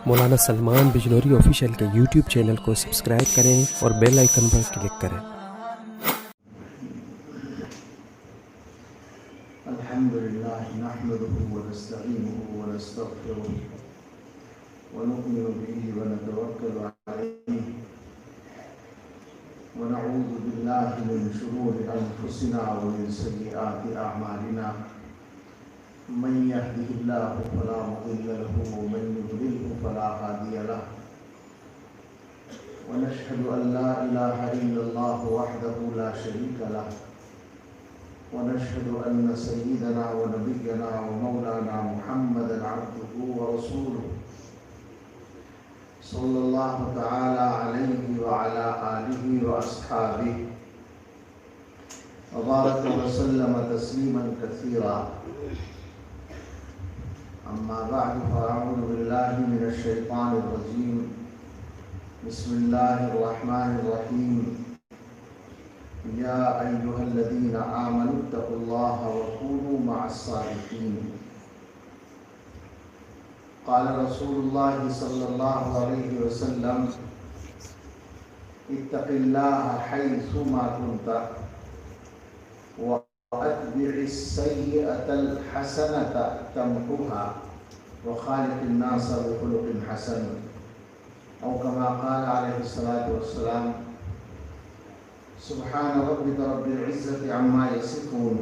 مولانا Salman Bijnori official کے YouTube channel کو subscribe کریں اور بیل آئیکن پر کلک کریں۔ الحمد لله نحمده ونستعينه ونستغفره ونؤمن به ونتوكل عليه ونعوذ بالله من شرور أنفسنا ومن سيئات أعمالنا من يهده الله فلا مضل له ومن يضلله فلا هادي له ونشهد أن لا إله إلا الله وحده لا شريك له ونشهد أن سيدنا ونبينا ومولانا محمدا عبده ورسوله صلى الله تعالى عليه وعلى آله وأصحابه وبارك وسلم تسليما كثيرا أما بعد فأعوذ بالله من الشيطان الرجيم بسم الله الرحمن الرحيم يا أيها الذين آمنوا اتقوا الله وكونوا مع الصادقين قال رسول الله صلى الله عليه وسلم اتق الله حيثما كنت وأتبع السيئة الحسنة تمحها وخالق الناس بخلق حسن أو كما قال عليه الصلاة والسلام سبحان ربك رب العزة عما يصفون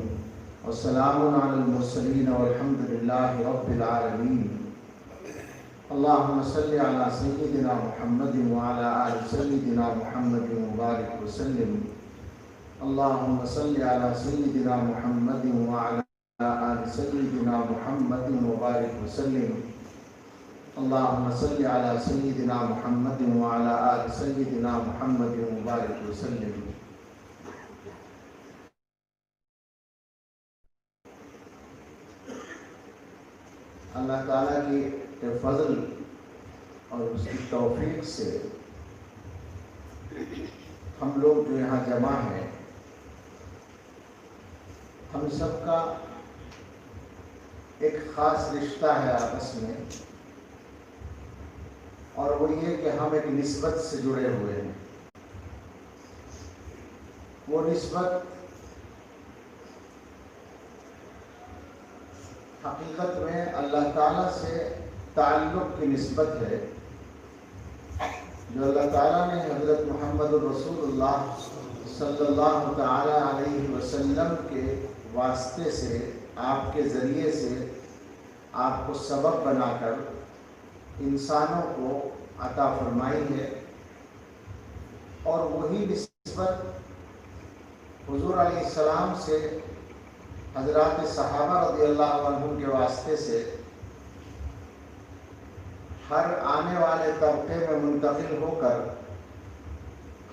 وسلام على المرسلين والحمد لله رب العالمين اللهم صل على سيدنا محمد وعلى آل سيدنا محمد وبارك وسلم اللهم صل على سيدنا محمد وعلى آل سيدنا محمد وبارك وسلم اللهم صل على سيدنا محمد وعلى آل سيدنا محمد وبارك وسلم اللہ تعالیٰ کے فضل اور اس کی توفیق سے ہم لوگ جو یہاں جمع ہیں ہم سب کا ایک خاص رشتہ ہے آپس میں، اور وہ یہ کہ ہم ایک نسبت سے جڑے ہوئے ہیں۔ وہ نسبت حقیقت میں اللہ تعالیٰ سے تعلق کی نسبت ہے، جو اللہ تعالیٰ نے حضرت محمد الرسول اللہ صلی اللہ تعالیٰ علیہ وسلم کے واسطے سے، آپ کے ذریعے سے آپ کو سبب بنا کر انسانوں کو عطا فرمائی ہے، اور وہی نسبت حضور علیہ السلام سے حضرات صحابہ رضی اللہ عنہم کے واسطے سے ہر آنے والے طبقے میں منتقل ہو کر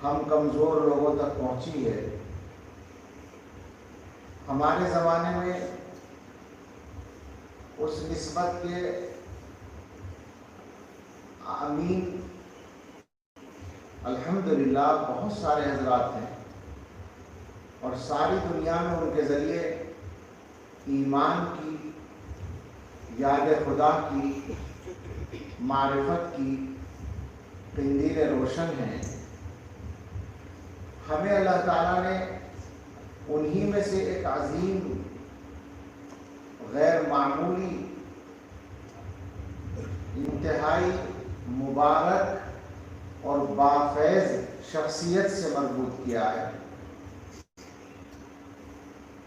ہم کمزور لوگوں تک پہنچی ہے۔ ہمارے زمانے میں اس نسبت کے امین الحمدللہ بہت سارے حضرات ہیں، اور ساری دنیا میں ان کے ذریعے ایمان کی، یاد خدا کی، معرفت کی قندیل روشن ہیں۔ ہمیں اللہ تعالیٰ نے انہی میں سے ایک عظیم، غیر معمولی، انتہائی مبارک اور بافیض شخصیت سے مربوط کیا ہے،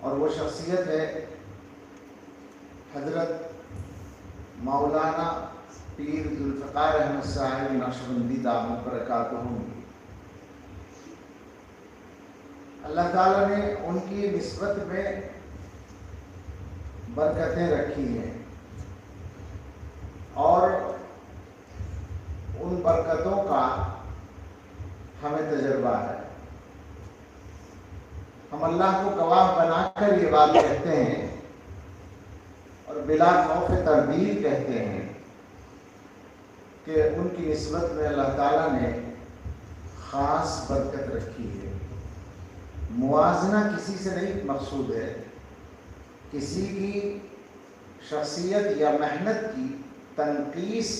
اور وہ شخصیت ہے حضرت مولانا پیر ذوالفقار احمد صاحب نقشبندی دامت برکاتہم۔ اللہ تعالیٰ نے ان کی نسبت میں برکتیں رکھی ہیں، اور ان برکتوں کا ہمیں تجربہ ہے۔ ہم اللہ کو گواہ بنا کر یہ بات کہتے ہیں، اور بلا خوف تردید کہتے ہیں کہ ان کی نسبت میں اللہ تعالیٰ نے خاص برکت رکھی ہے۔ موازنہ کسی سے نہیں مقصود ہے، کسی کی شخصیت یا محنت کی تنقیص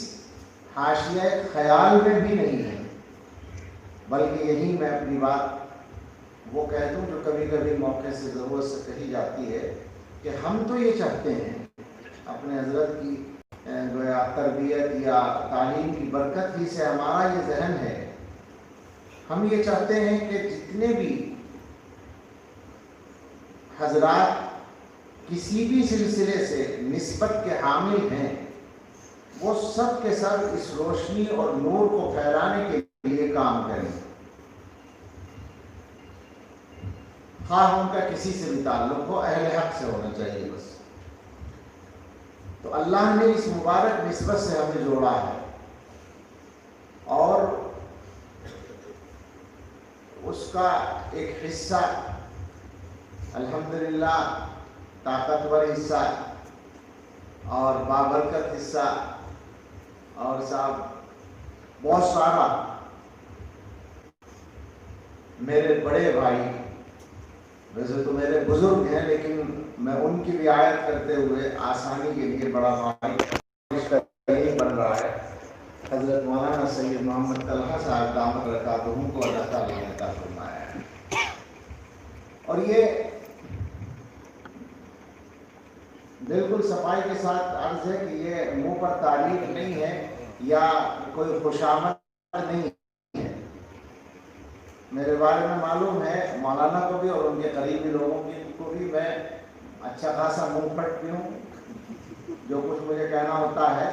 حاشیہ خیال میں بھی نہیں ہے، بلکہ یہی میں اپنی بات وہ کہہ دوں جو کبھی کبھی موقع سے ضرورت سے کہی جاتی ہے کہ ہم تو یہ چاہتے ہیں اپنے حضرت کی گویا تربیت یا تعلیم کی برکت ہی سے ہمارا یہ ذہن ہے، ہم یہ چاہتے ہیں کہ جتنے بھی حضرات کسی بھی سلسلے سے نسبت کے حامل ہیں وہ سب کے سب اس روشنی اور نور کو پھیلانے کے لیے کام کریں، خواہ ان کا کسی سے بھی تعلق ہو، اہل حق سے ہونا چاہیے بس۔ تو اللہ نے اس مبارک نسبت سے ہمیں جوڑا ہے، اور اس کا ایک حصہ الحمدللہ طاقتور حصہ اور بابرکت حصہ، اور صاحب بہت سارا میرے بڑے بھائی، ویسے تو میرے بزرگ ہیں لیکن میں ان کی رعایت کرتے ہوئے آسانی کے لیے بڑا بھائی یہی بن رہا ہے، حضرت مولانا سید محمد طلحہ صاحب دامت برکاتہم کو اللہ تعالیٰ نے عطا فرمایا ہے۔ اور یہ بالکل صفائی کے ساتھ عرض ہے کہ یہ منہ پر تعریف نہیں ہے یا کوئی خوشامد نہیں ہے، میرے بارے میں معلوم ہے مولانا کو بھی اور ان کے قریبی لوگوں کو بھی میں اچھا خاصا منہ پھٹ بھی ہوں، جو کچھ مجھے کہنا ہوتا ہے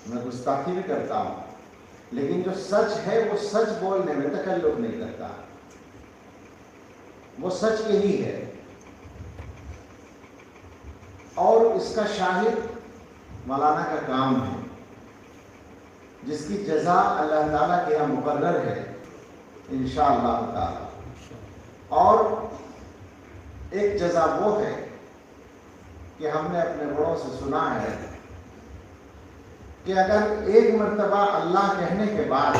میں گستاخی بھی کرتا ہوں، لیکن جو سچ ہے وہ سچ بولنے میں تکلف نہیں کرتا، وہ سچ یہی ہے۔ اور اس کا شاہد مولانا کا کام ہے جس کی جزا اللہ تعالیٰ کے یہاں مقرر ہے انشاءاللہ تعالی۔ اور ایک جزا وہ ہے کہ ہم نے اپنے بڑوں سے سنا ہے کہ اگر ایک مرتبہ اللہ کہنے کے بعد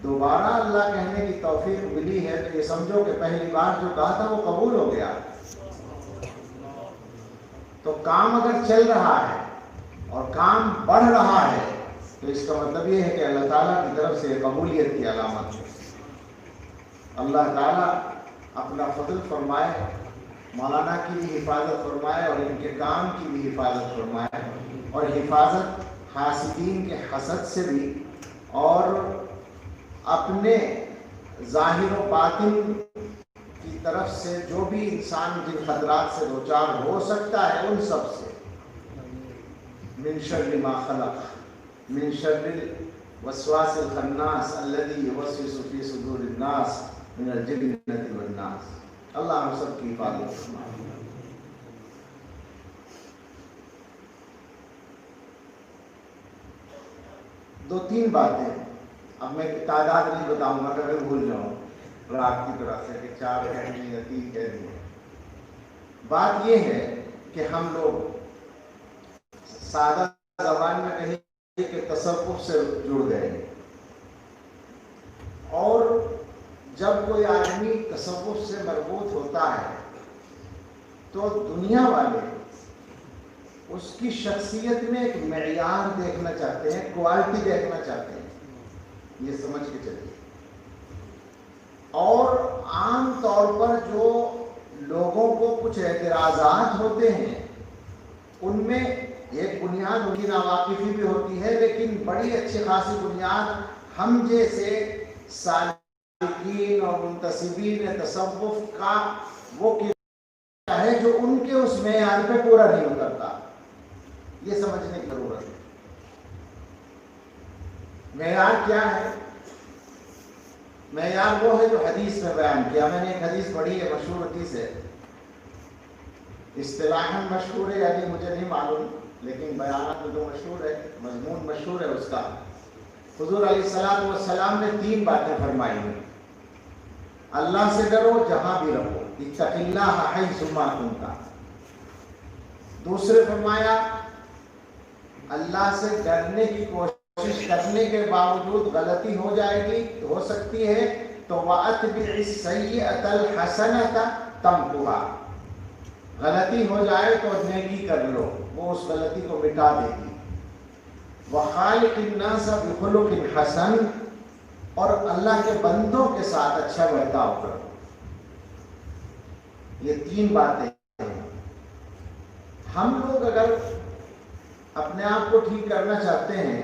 دوبارہ اللہ کہنے کی توفیق ملی ہے تو یہ سمجھو کہ پہلی بار جو کہا تھا وہ قبول ہو گیا۔ تو کام اگر چل رہا ہے اور کام بڑھ رہا ہے تو اس کا مطلب یہ ہے کہ اللہ تعالیٰ کی طرف سے قبولیت کی علامت ہے۔ اللہ تعالیٰ اپنا فضل فرمائے، مولانا کی بھی حفاظت فرمائے اور ان کے کام کی بھی حفاظت فرمائے، اور حفاظت حاسدین کے حسد سے بھی، اور اپنے ظاہر و باطن کی طرف سے جو بھی انسان جن خطرات سے دوچار ہو سکتا ہے ان سب سے، من شر ما خلق، من شر الوسواس الخناس الذي يوسوس في صدور الناس من الجنة والناس۔ اللہ ہم سب کی حفاظت فرمائے۔ دو تین باتیں، اب میں تعداد نہیں بتاؤں گا کہ بھول جاؤں رات کی طرح سے کہ 4 کہنی یا 3 کہنی ہے۔ بات یہ ہے کہ ہم لوگ سادہ زبان میں کہیں کہ تصوف سے جڑ گئے، اور جب کوئی آدمی تصوف سے مربوط ہوتا ہے تو دنیا والے اس کی شخصیت میں ایک معیار دیکھنا چاہتے ہیں، کوالٹی دیکھنا چاہتے ہیں، یہ سمجھ کے چلیے۔ اور عام طور پر جو لوگوں کو کچھ اعتراضات ہوتے ہیں ان میں ایک بنیاد ان کی ناواقفی بھی ہوتی ہے، لیکن بڑی اچھی خاصی بنیاد ہم جیسے سالکین اور منتسبین تصوف کا وہ کیا ہے جو ان کے اس معیار پہ پورا نہیں اترتا، یہ سمجھنے کی ضرورت ہے۔ معیار کیا ہے؟ معیار وہ ہے جو حدیث میں بیان کیا۔ میں نے ایک حدیث پڑھی ہے، مشہور حدیث ہے، اصطلاحاً مشہور ہے یعنی مجھے نہیں معلوم، لیکن بیانات میں تو مشہور ہے، مضمون مشہور ہے اس کا۔ حضور علیہ السلام نے 3 باتیں فرمائی ہیں۔ اللہ سے ڈرو جہاں بھی رہو، اتق اللہ حیث ما کنت۔ دوسرے فرمایا اللہ سے ڈرنے کی کوشش کرنے کے باوجود غلطی ہو جائے گی، ہو سکتی ہے تو وَأَتْبِعِ السَّيِّئَةَ الْحَسَنَةَ تَمْحُهَا، غلطی ہو جائے تو نیکی کر لو، وہ اس غلطی کو مٹا دے گی۔ وخالق الناس بخلق حسن، اور اللہ کے بندوں کے ساتھ اچھا برتاؤ کرو. یہ 3 باتیں ہیں. ہم لوگ اگر اپنے آپ کو ٹھیک کرنا چاہتے ہیں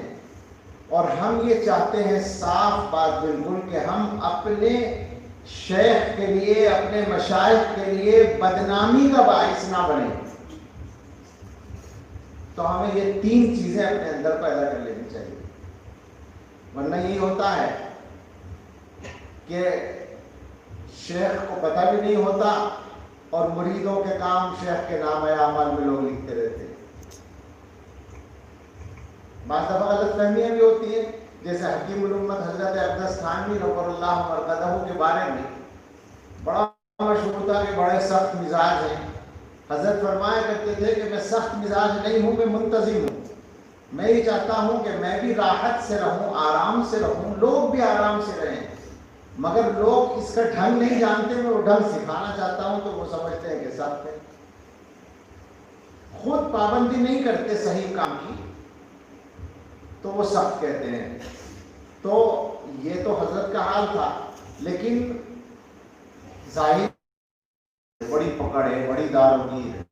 اور ہم یہ چاہتے ہیں صاف بات بالکل کہ ہم اپنے شیخ کے لیے، اپنے مشائخ کے لیے بدنامی کا باعث نہ بنیں، تو ہمیں یہ 3 چیزیں اپنے اندر پیدا کر لینی چاہیے. ورنہ یہی ہوتا ہے کہ شیخ کو پتہ بھی نہیں ہوتا اور مریدوں کے کام شیخ کے نام اعمال میں لوگ لکھتے رہتے ہیں. بعض دفعہ غلط فہمیاں بھی ہوتی ہیں، جیسے حکیم الامت حضرت اقدس تھانوی نور اللہ مرقدہ کے بارے میں بڑا مشہور تھا کہ بڑے سخت مزاج ہیں. حضرت فرمایا کرتے تھے کہ میں سخت مزاج نہیں ہوں، میں منتظم ہوں. میں یہ چاہتا ہوں کہ میں بھی راحت سے رہوں، آرام سے رہوں، لوگ بھی آرام سے رہیں، مگر لوگ اس کا ڈھنگ نہیں جانتے. میں وہ ڈھنگ سکھانا چاہتا ہوں تو وہ سمجھتے ہیں کہ سخت ہے. خود پابندی نہیں کرتے صحیح کام کی تو وہ سخت کہتے ہیں. تو یہ تو حضرت کا حال تھا، لیکن ظاہر بڑی پکڑ ہے، بڑی داروگی ہے.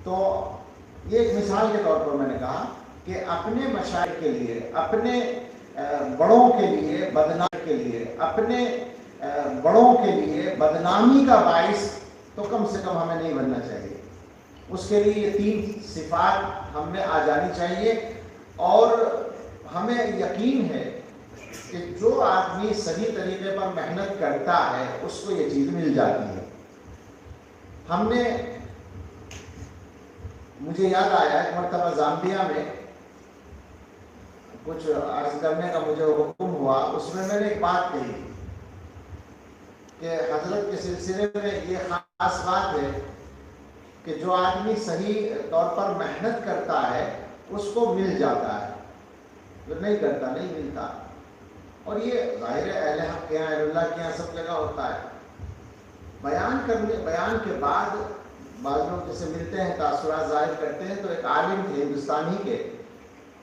تو یہ ایک مثال کے طور پر میں نے کہا کہ اپنے مشائخ کے لیے، اپنے بڑوں کے لیے بدنامی کے لیے، اپنے بڑوں کے لیے بدنامی کا باعث تو کم سے کم ہمیں نہیں بننا چاہیے. اس کے لیے یہ 3 صفات ہم میں آ جانی چاہیے. اور ہمیں یقین ہے کہ جو آدمی صحیح طریقے پر محنت کرتا ہے اس کو یہ چیز مل جاتی ہے. ہم نے، مجھے یاد آیا ایک مرتبہ زامبیا میں کچھ عرض کرنے کا مجھے حکم ہوا. اس میں نے ایک بات کہی کہ حضرت کے سلسلے میں یہ خاص بات ہے کہ جو آدمی صحیح طور پر محنت کرتا ہے اس کو مل جاتا ہے، جو نہیں کرتا نہیں ملتا. اور یہ ظاہر ہے اہل حق کے یہاں، اہل اللہ کے یہاں سب جگہ ہوتا ہے. بیان کے بعد بعض لوگ جسے ملتے ہیں تاثرات ظاہر کرتے ہیں. تو ایک عالم تھے ہندوستانی کے،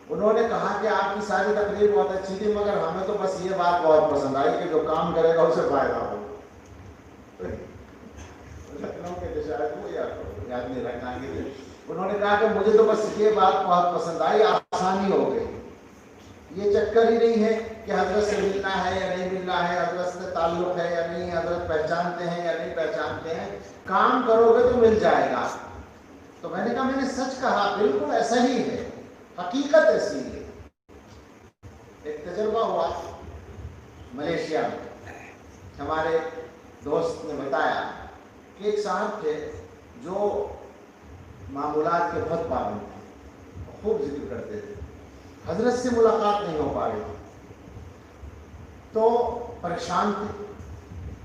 انہوں نے کہا کہ آپ کی ساری تقریر بہت اچھی تھی، مگر ہمیں تو بس یہ بات بہت پسند آئی کہ جو کام کرے گا اسے فائدہ ہو. لکھنؤ کے جو شاید وہ یاد نہیں رکھنا گے، انہوں نے کہا کہ مجھے تو بس یہ بات بہت پسند آئی، آسانی ہو گئی. یہ چکر ہی نہیں ہے کہ حضرت سے ملنا ہے یا نہیں ملنا ہے، حضرت سے تعلق ہے یا نہیں، حضرت پہچانتے ہیں یا نہیں پہچانتے ہیں. کام کرو گے تو مل جائے گا. تو میں نے کہا میں نے سچ کہا، بالکل ایسا ہی ہے، حقیقت ایسی ہے. ایک تجربہ ہوا ملیشیا میں. ہمارے دوست نے بتایا کہ ایک صاحب تھے جو معمولات کے بہت پابند تھے، خوب ذکر کرتے تھے. حضرت سے ملاقات نہیں ہو پا رہی تھی تو پریشان تھے.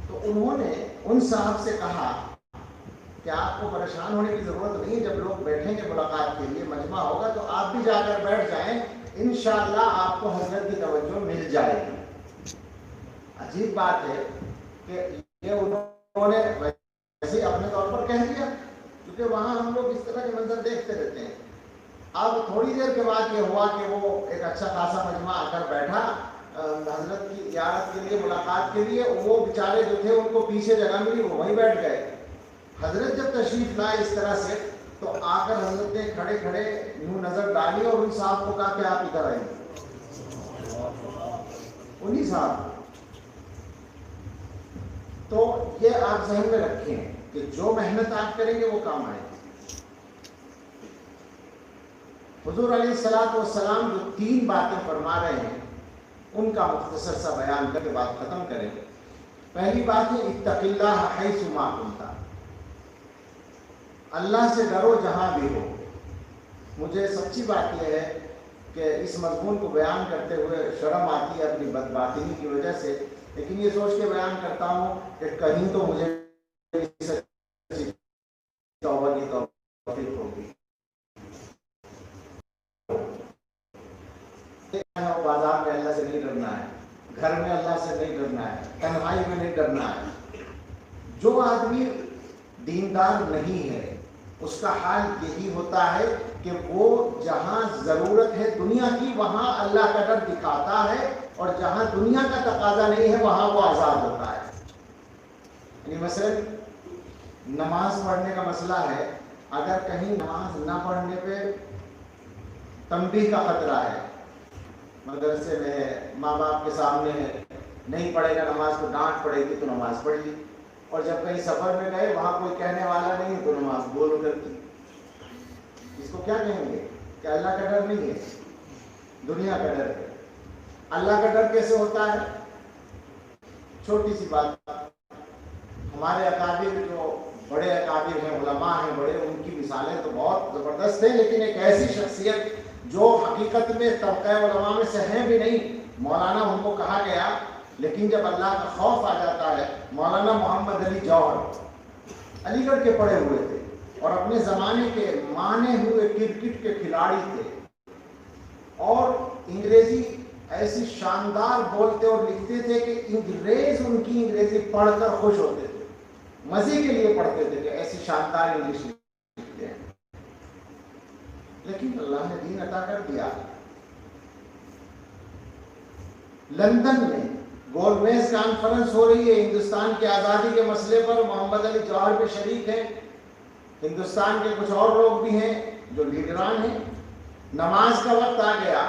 تو انہوں نے ان صاحب سے کہا کہ آپ کو پریشان ہونے کی ضرورت نہیں، جب لوگ بیٹھیں گے ملاقات کے لیے، مجمع ہوگا تو آپ بھی جا کر بیٹھ جائیں، انشاءاللہ آپ کو حضرت کی توجہ مل جائے گی. عجیب بات ہے کہ یہ انہوں نے ویسے اپنے طور پر کہہ دیا، کیونکہ وہاں ہم لوگ اس طرح کے منظر دیکھتے رہتے ہیں. اب تھوڑی دیر کے بعد یہ ہوا کہ وہ ایک اچھا خاصا مجمع آ کر بیٹھا حضرت کی زیارت کے لیے، ملاقات کے لیے. وہ بیچارے جو تھے ان کو پیچھے جگہ ملی، وہ وہیں بیٹھ گئے. حضرت جب تشریف لائے اس طرح سے تو آ کر حضرت نے کھڑے کھڑے یوں نظر ڈالی اور ان صاحب کو کہا کہ آپ ادھر آئیں. انہی صاحب. تو یہ آپ ذہن میں رکھیں کہ جو محنت آپ کریں گے وہ کام آئے گی. حضور علیہ الصلوۃ والسلام جو 3 باتیں فرما رہے ہیں ان کا مختصر سا بیان کر کے بات ختم کریں. پہلی بات ہے اتق اللہ حیث ما کنت، اللہ سے ڈرو جہاں بھی ہو. مجھے سچی بات یہ ہے کہ اس مضمون کو بیان کرتے ہوئے شرم آتی ہے اپنی بدباطنی کی وجہ سے، لیکن یہ سوچ کے بیان کرتا ہوں کہ کہیں تو مجھے توبہ کی توفیق ہوگی. بازار میں اللہ سے نہیں ڈرنا ہے، گھر میں اللہ سے نہیں ڈرنا ہے، تنہائی میں نہیں ڈرنا ہے. جو آدمی دیندار نہیں ہے اس کا حال یہی ہوتا ہے کہ وہ جہاں ضرورت ہے دنیا کی وہاں اللہ کا ڈر دکھاتا ہے، اور جہاں دنیا کا تقاضا نہیں ہے وہاں وہ آزاد ہوتا ہے۔ یعنی مثلا نماز پڑھنے کا مسئلہ ہے، اگر کہیں نماز نہ پڑھنے پہ تنبیہ کا خطرہ ہے، مدرسے میں ماں باپ کے سامنے نہیں پڑھے گا نماز تو ڈانٹ پڑے گی تو نماز پڑھ لی، اور جب کہیں سفر میں گئے وہاں کوئی کہنے والا نہیں تو نماز بول کر کی، اس کو کیا کہیں گے کہ اللہ کا ڈر نہیں ہے، دنیا کا ڈر ہے۔ اللہ کا ڈر کیسے ہوتا ہے؟ چھوٹی سی بات، ہمارے اکابر جو بڑے اکابر ہیں، علماء ہیں بڑے، ان کی مثالیں تو بہت زبردست ہیں، لیکن ایک ایسی شخصیت جو حقیقت میں طبقہ علماء میں سے ہیں بھی نہیں، مولانا ان کو کہا گیا، لیکن جب اللہ کا خوف آ جاتا ہے، مولانا محمد علی جوہر علی گڑھ کے پڑھے ہوئے تھے اور اپنے زمانے کے مانے ہوئے کرکٹ کے کھلاڑی تھے، اور انگریزی ایسی شاندار بولتے اور لکھتے تھے کہ انگریز ان کی انگریزی پڑھ کر خوش ہوتے تھے، مزے کے لیے پڑھتے تھے کہ ایسی شاندار انگلش لکھتے ہیں، لیکن اللہ نے دین عطا کر دیا۔ لندن میں گول میز کانفرنس ہو رہی ہے، ہندوستان کی آزادی کے مسئلے پر، محمد علی جوہر پہ شریک ہیں، ہندوستان کے کچھ اور لوگ بھی ہیں جو لیڈران ہیں۔ نماز کا وقت آ گیا،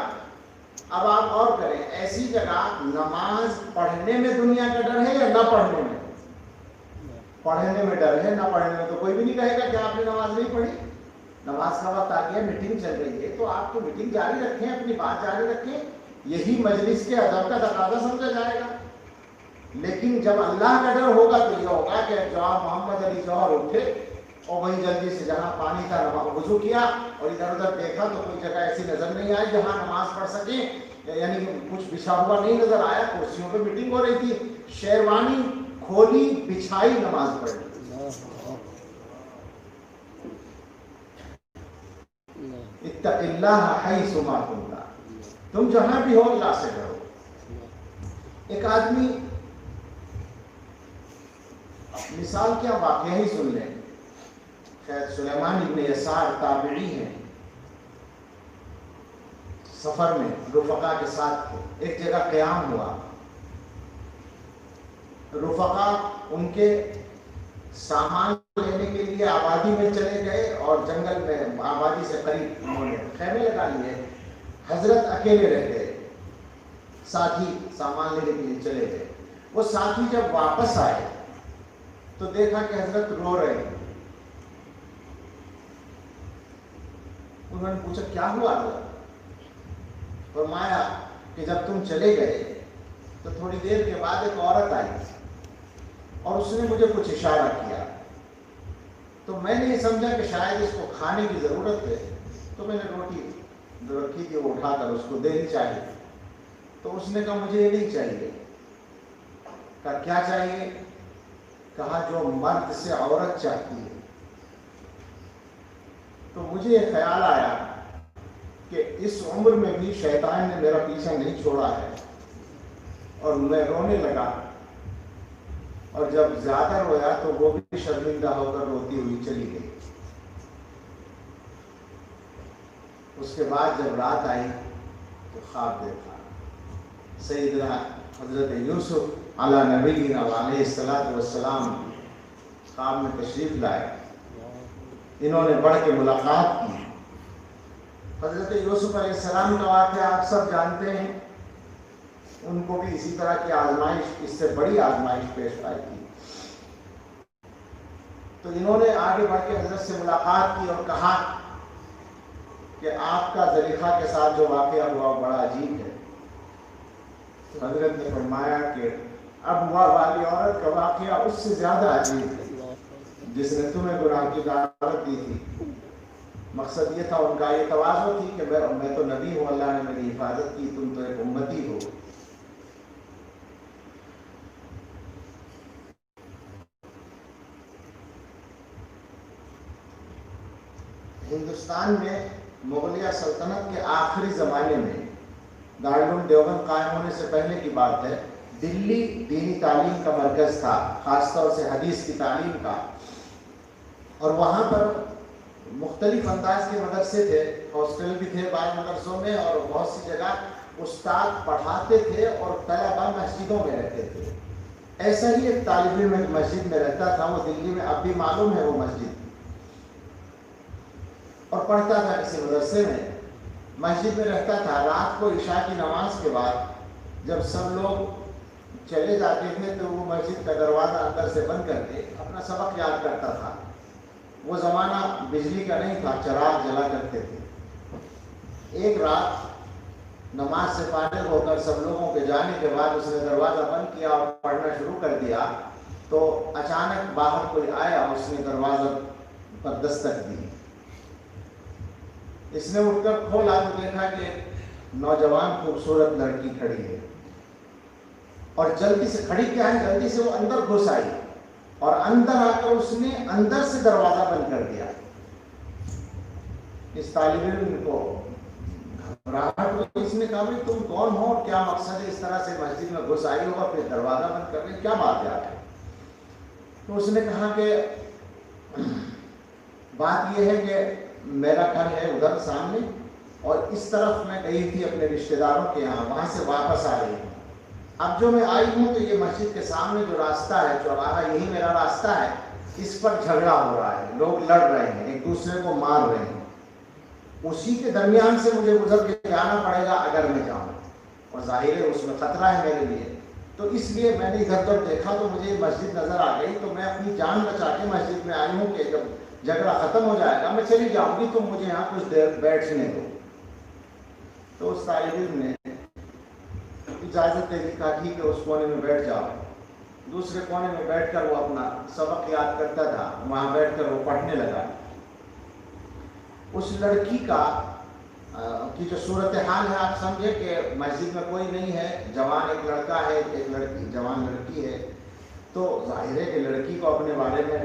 اب آپ غور کریں، ایسی جگہ نماز پڑھنے میں دنیا کا ڈر ہے یا نہ پڑھنے میں؟ پڑھنے میں ڈر ہے، نہ پڑھنے میں تو کوئی بھی نہیں کہے گا کہ آپ نے نماز نہیں پڑھی۔ نماز کا وقت آ گیا، میٹنگ چل رہی ہے تو آپ کو میٹنگ جاری رکھیں، اپنی بات جاری رکھیں، یہی مجلس کے ادب کا تقاضا سمجھا جائے گا۔ لیکن جب اللہ کا ڈر ہوگا تو یہ ہوگا کہ جواب محمد علی جوہر اٹھے اور وہیں جلدی سے جہاں پانی تھا وضو کیا اور ادھر ادھر دیکھا تو کوئی جگہ ایسی نظر نہیں آئی جہاں نماز پڑھ سکیں، یعنی کچھ بچھا ہوا نہیں نظر آیا، کرسیوں پہ میٹنگ ہو رہی تھی، شیروانی کھولی، بچھائی، نماز پڑھی۔ اتق اللہ حیث ما کنت، تم جہاں بھی ہو اللہ سے ڈرو۔ ایک آدمی، مثال کیا واقعہ ہی سن لیں، خیر سلیمان ابن یسار تابعی ہیں، سفر میں رفقا کے ساتھ تھے، ایک جگہ قیام ہوا، رفقا ان کے سامان لینے کے لیے آبادی میں چلے گئے اور جنگل میں آبادی سے قریب انہوں نے خیمے لگا لیے، حضرت اکیلے رہ گئے، ساتھی سامان لینے کے لیے چلے گئے۔ وہ ساتھی جب واپس آئے تو دیکھا کہ حضرت رو رہے ہیں۔ انہوں نے پوچھا کیا ہوا حضرت؟ فرمایا کہ جب تم چلے گئے تو تھوڑی دیر کے بعد ایک عورت آئی اور اس نے مجھے کچھ اشارہ کیا، تو میں نے یہ سمجھا کہ شاید اس کو کھانے کی ضرورت ہے، تو میں نے روٹی رکھی تھی وہ اٹھا کر اس کو دینی چاہیے، تو اس نے کہا مجھے یہ نہیں چاہیے۔ کہا کیا چاہیے؟ کہا جو مرد سے عورت چاہتی ہے۔ تو مجھے یہ خیال آیا کہ اس عمر میں بھی شیطان نے میرا پیچھا نہیں چھوڑا ہے، اور میں رونے لگا، اور جب زیادہ رویا تو وہ بھی شرمندہ ہو کر روتی ہوئی چلی گئی۔ اس کے بعد جب رات آئی تو خواب دیکھا، سیدنا حضرت یوسف علی نبینا علیہ الصلوۃ والسلام خواب میں تشریف لائے، انہوں نے بڑھ کے ملاقات کی۔ حضرت یوسف علیہ السلام کا واقعہ آپ سب جانتے ہیں، ان کو بھی اسی طرح کی آزمائش، اس سے بڑی آزمائش پیش آئی تھی۔ تو انہوں نے آگے بڑھ کے حضرت سے ملاقات کی اور کہا کہ آپ کا زلیخا کے ساتھ جو واقعہ ہوا وہ بڑا عجیب ہے۔ تو حضرت نے فرمایا کہ اب ہوا والی عورت کا واقعہ اس سے زیادہ عجیب ہے جس نے تمہیں گناہ کی دعوت دی تھی۔ مقصد یہ تھا، ان کا یہ تواضع تھی کہ میں تو نبی ہوں، اللہ نے میری حفاظت کی، تم تو ایک امتی ہو۔ ہندوستان میں مغلیہ سلطنت کے آخری زمانے میں، دارالعلوم دیوبند قائم ہونے سے پہلے کی بات ہے، دلی دینی تعلیم کا مرکز تھا، خاص طور سے حدیث کی تعلیم کا، اور وہاں پر مختلف انداز کے مدرسے تھے، ہاسٹل بھی تھے بعض مدرسوں میں، اور بہت سی جگہ استاد پڑھاتے تھے اور طلبہ مسجدوں میں رہتے تھے۔ ایسا ہی ایک طالب علم ایک مسجد میں رہتا تھا، وہ دلی میں اب بھی معلوم ہے وہ مسجد، اور پڑھتا تھا کسی مدرسے میں، مسجد میں رہتا تھا۔ رات کو عشاء کی نماز کے بعد جب سب لوگ چلے جاتے تھے تو وہ مسجد کا دروازہ اندر سے بند کر کے اپنا سبق یاد کرتا تھا۔ وہ زمانہ بجلی کا نہیں تھا، چراغ جلا کرتے تھے۔ ایک رات نماز سے فارغ ہو کر سب لوگوں کے جانے کے بعد اس نے دروازہ بند کیا اور پڑھنا شروع کر دیا، تو اچانک باہر کوئی آیا، اس نے دروازہ پر دستک دی۔ اس نے اٹھ کر کھولا تو دیکھا کہ نوجوان خوبصورت لڑکی کھڑی ہے، اور جلدی سے کھڑی کیا ہے، جلدی سے وہ اندر گھس آئی، اور اندر آ کر اس نے اندر سے دروازہ بند کر دیا۔ اس طالب علم کو گھبراہٹ ہوئی، اس نے کہا بھائی تم کون ہو اور کیا مقصد ہے، اس طرح سے مسجد میں گھس آئی ہو اور پھر دروازہ بند کر رہے، کیا بات ہے آپ کی؟ تو اس نے کہا کہ بات یہ ہے کہ میرا گھر ہے ادھر سامنے، اور اس طرف میں گئی تھی اپنے رشتہ داروں کے یہاں، وہاں سے واپس آ رہی ہوں۔ اب جو میں آئی ہوں تو یہ مسجد کے سامنے جو راستہ ہے چوراہا، یہی میرا راستہ ہے، اس پر جھگڑا ہو رہا ہے، لوگ لڑ رہے ہیں، ایک دوسرے کو مار رہے ہیں، اسی کے درمیان سے مجھے گزر کے جانا پڑے گا اگر میں جاؤں، اور ظاہر ہے اس میں خطرہ ہے میرے لیے۔ تو اس لیے میں نے ادھر ادھر دیکھا تو مجھے مسجد نظر آ گئی، تو میں اپنی جان بچا کے مسجد میں آئی ہوں کہ جب جھگڑا ختم ہو جائے گا میں چلی جاؤں گی، تم مجھے یہاں کچھ دیر بیٹھنے دو۔ تو اس طالب علم نے اجازت دے دی، کہا ٹھیک ہے، اس کونے میں بیٹھ جاؤ۔ دوسرے کونے میں بیٹھ کر وہ اپنا سبق یاد کرتا تھا، وہاں بیٹھ کر وہ پڑھنے لگا۔ اس لڑکی کی جو صورتحال ہے آپ سمجھے کہ مسجد میں کوئی نہیں ہے، جوان ایک لڑکا ہے، ایک لڑکی جوان لڑکی ہے، تو ظاہر ہے کہ لڑکی کو اپنے بارے میں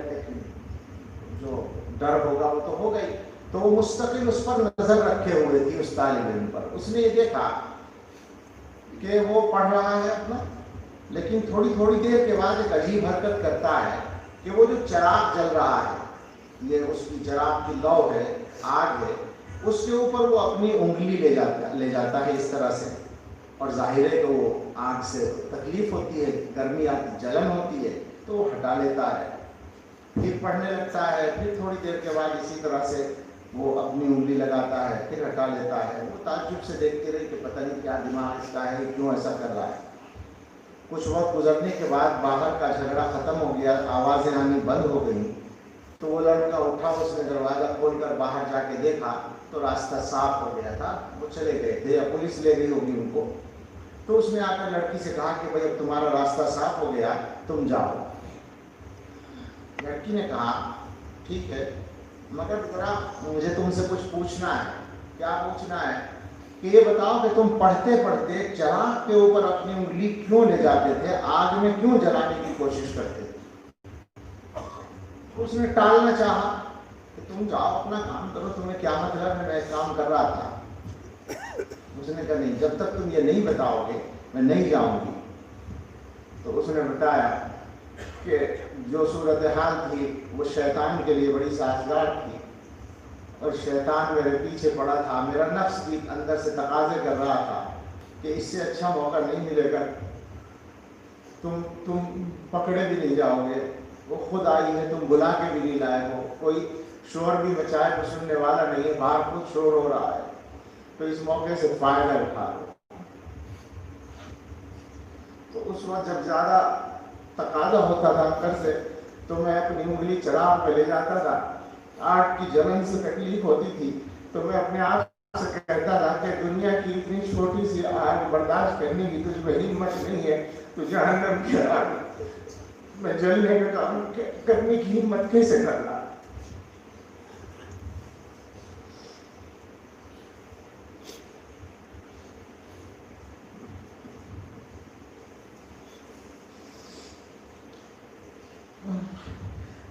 جو ڈر ہوگا وہ تو ہو گئی، تو وہ مستقل اس پر نظر رکھے ہوئے تھی اس طالب علم پر۔ اس نے یہ دیکھا کہ وہ پڑھ رہا ہے اپنا، لیکن تھوڑی تھوڑی دیر کے بعد ایک عجیب حرکت کرتا ہے کہ وہ جو چراغ جل رہا ہے، یہ اس کی چراغ کی لو ہے، آگ ہے، اس کے اوپر وہ اپنی انگلی لے جاتا ہے اس طرح سے، اور ظاہر ہے کہ وہ آگ سے تکلیف ہوتی ہے، گرمی آتی، جلن ہوتی ہے، تو وہ ہٹا لیتا ہے، پھر پڑھنے لگتا ہے، پھر تھوڑی دیر کے بعد اسی طرح سے وہ اپنی انگلی لگاتا ہے، پھر ہٹا لیتا ہے۔ وہ تعجب سے دیکھتے رہے کہ پتہ نہیں کیا دماغ اس کا ہے، کیوں ایسا کر رہا ہے۔ کچھ وقت گزرنے کے بعد باہر کا جھگڑا ختم ہو گیا، آوازیں آنی بند ہو گئیں، تو وہ لڑکا اٹھا، اس نے دروازہ کھول کر باہر جا کے دیکھا تو راستہ صاف ہو گیا تھا، وہ چلے گئے تھے، یا پولیس لے گئی ہوگی ان کو۔ تو اس نے آ کر لڑکی سے کہا کہ بھائی اب تمہارا راستہ صاف ہو گیا، تم جاؤ۔ لڑکی نے کہا ٹھیک ہے، مگر ذرا مجھے تم سے کچھ پوچھنا ہے۔ کیا پوچھنا ہے؟ کہ یہ بتاؤ کہ تم پڑھتے پڑھتے چراغ کے اوپر اپنی انگلی کیوں لے جاتے تھے، آگ میں کیوں جلانے کی کوشش کرتے تھے؟ اس نے ٹالنا چاہا کہ تم جاؤ اپنا کام کرو، تمہیں کیا مطلب ہے، میں ایک کام کر رہا تھا۔ اس نے کہا نہیں، جب تک تم یہ نہیں بتاؤ گے میں نہیں جاؤں گی۔ تو اس نے بتایا کہ جو صورتحال تھی وہ شیطان کے لیے بڑی سازگار تھی، اور شیطان میرے پیچھے پڑا تھا، میرا نفس بھی اندر سے تقاضے کر رہا تھا کہ اس سے اچھا موقع نہیں ملے گا، تم پکڑے بھی نہیں جاؤ گے، وہ خود آئی ہے، تم بلا کے بھی نہیں لائے ہو، کوئی شور بھی مچائے تو سننے والا نہیں ہے، باہر خود شور ہو رہا ہے، تو اس موقع سے فائدہ اٹھا لو۔ تو اس وقت جب زیادہ تقاضا ہوتا تھا اندر سے تو میں اپنی انگلی چراغ پہ لے جاتا تھا، آگ کی جلن سے تکلیف ہوتی تھی تو میں اپنے آپ سے کہتا تھا کہ دنیا کی اتنی چھوٹی سی آگ برداشت کرنے کی تجھ میں ہمت نہیں ہے، تو جہنم کی آگ میں جلنے کا کام کرنے کی ہمت کیسے کر رہا؟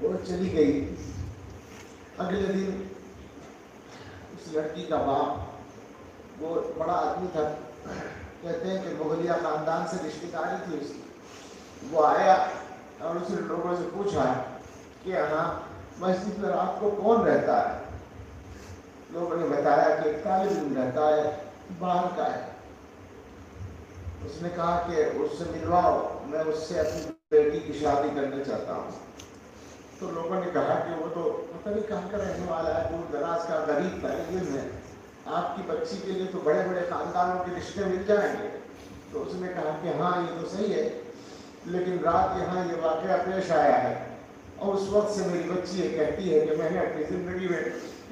وہ چلی گئی۔ اگلے دن اس لڑکی کا باپ، وہ بڑا آدمی تھا، کہتے ہیں کہ مغلیہ خاندان سے رشتہ داری تھی اس کی، وہ آیا اور اس نے لوگوں سے پوچھا کہ ہاں مسجد میں رات کو کون رہتا ہے؟ ایک طالب علم رہتا ہے باہر کا ہے، اس نے کہا کہ اس سے ملواؤ، میں اس سے اپنی بیٹی کی شادی کرنا چاہتا ہوں۔ تو لوگوں نے کہا کہ وہ تو پتہ نہیں کہاں کا رہنے والا ہے، دور دراز کا غریب طالب ہے، آپ کی بچی کے لیے تو بڑے بڑے خاندانوں کے رشتے مل جائیں گے۔ تو اس نے کہا کہ ہاں یہ تو صحیح ہے، لیکن رات یہاں یہ واقعہ پیش آیا ہے اور اس وقت سے میری بچی یہ کہتی ہے کہ میں نے اپنی زندگی میں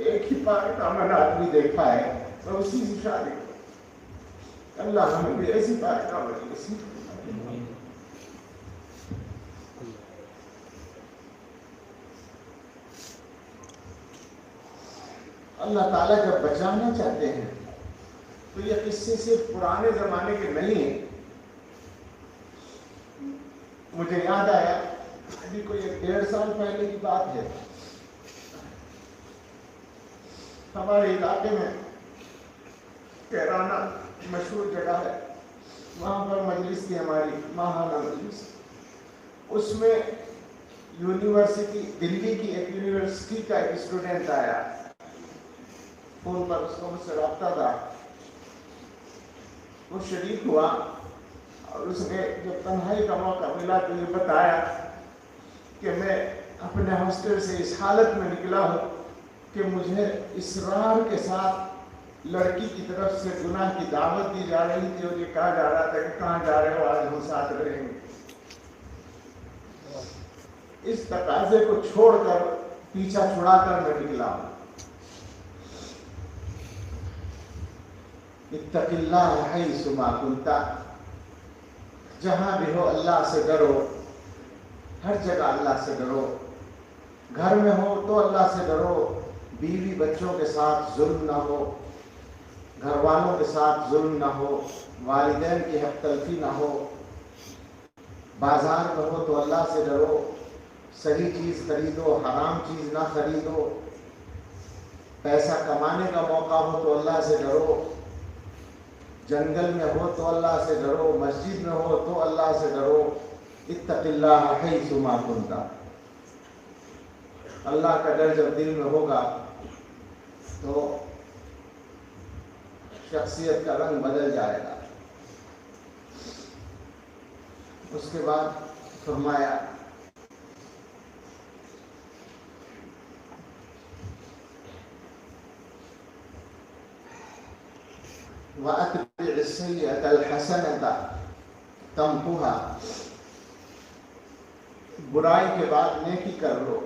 ایک ہی پاک دامن آدمی دیکھا ہے اور اسی سے شادی کی۔ اللہ ہمیں بھی ایسی پاک دامن نصیب فرمائے۔ اللہ تعالیٰ جب بچانا چاہتے ہیں تو یہ قصے صرف پرانے زمانے کے نہیں ہیں۔ مجھے یاد آیا ابھی کوئی 1.5 سال پہلے کی بات ہے، ہمارے علاقے میں کیرانہ مشہور جگہ ہے، وہاں پر مجلس تھی ہماری ماہانہ مجلس۔ اس میں یونیورسٹی دلی کی ایک یونیورسٹی کا ایک اسٹوڈنٹ آیا، فون پر اس کو مجھ سے رابطہ تھا، وہ شریک ہوا اور اس نے جب تنہائی کا موقع ملا تو یہ بتایا کہ میں اپنے ہاسٹل سے اس حالت میں نکلا ہوں کہ مجھے اصرار کے ساتھ لڑکی کی طرف سے گناہ کی دعوت دی جا رہی تھی اور یہ کہا جا رہا تھا کہ کہاں جا رہے ہو، آج ہم ساتھ رہیں گے۔ اس تقاضے کو چھوڑ کر پیچھا چھڑا کر میں نکلا ہوں۔ اتق اللہ حیث ما کنت، جہاں بھی ہو اللہ سے ڈرو، ہر جگہ اللہ سے ڈرو، گھر میں ہو تو اللہ سے ڈرو، بیوی بچوں کے ساتھ ظلم نہ ہو، گھر والوں کے ساتھ ظلم نہ ہو، والدین کی حق تلفی نہ ہو، بازار میں ہو تو اللہ سے ڈرو، صحیح چیز خریدو، حرام چیز نہ خریدو، پیسہ کمانے کا موقع ہو تو اللہ سے ڈرو، جنگل میں ہو تو اللہ سے ڈرو، مسجد میں ہو تو اللہ سے ڈرو۔ اتق اللہ حیث ما کنت، اللہ کا ڈر جب دل میں ہوگا تو شخصیت کا رنگ بدل جائے گا۔ اس کے بعد فرمایا وَأَتْبِعِ السَّيِّئَةَ الْحَسَنَةَ تَمْحُهَا، برائی کے بعد نیکی کر لو۔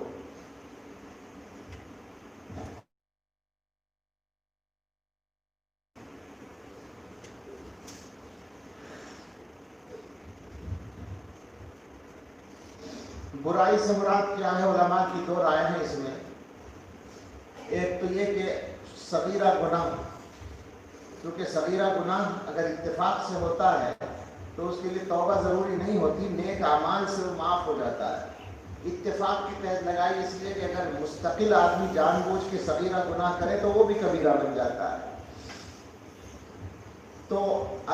برائی سے مراد کیا ہے؟ علماء کی 2 رائے ہیں اس میں۔ ایک تو یہ کہ صغیرہ گناہ، کیونکہ صغیرہ گناہ اگر اتفاق سے ہوتا ہے تو اس کے لیے توبہ ضروری نہیں ہوتی، نیک اعمال سے وہ معاف ہو جاتا ہے۔ اتفاق کی تحت لگائی اس لیے کہ اگر مستقل آدمی جان بوجھ کے صغیرہ گناہ کرے تو وہ بھی کبیرہ بن جاتا ہے۔ تو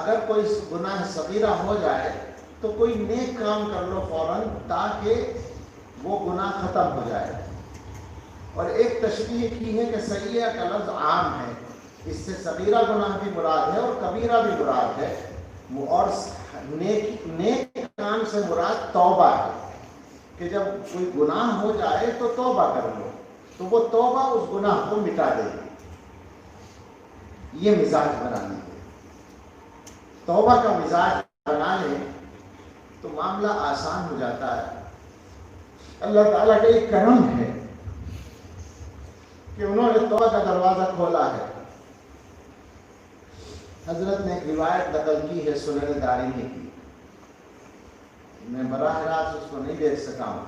اگر کوئی گناہ صغیرہ ہو جائے تو کوئی نیک کام کر لو فوراً تاکہ وہ گناہ ختم ہو جائے۔ اور ایک تشریح کی ہے کہ سیئہ کا لفظ عام ہے، اس سے صغیرہ گناہ بھی مراد ہے اور کبیرہ بھی مراد ہے، اور نیک کام سے مراد توبہ ہے کہ جب کوئی گناہ ہو جائے تو توبہ کر لو، تو وہ توبہ اس گناہ کو مٹا دے گی۔ یہ مزاج بنانی ہے، توبہ کا مزاج بنا لیں تو معاملہ آسان ہو جاتا ہے۔ اللہ تعالیٰ کا ایک کرم ہے کہ انہوں نے توبہ کا دروازہ کھولا ہے۔ حضرت نے ایک روایت نقل کی ہے سنن دارمی کی، میں براہ راست اس کو نہیں دیکھ سکا ہوں۔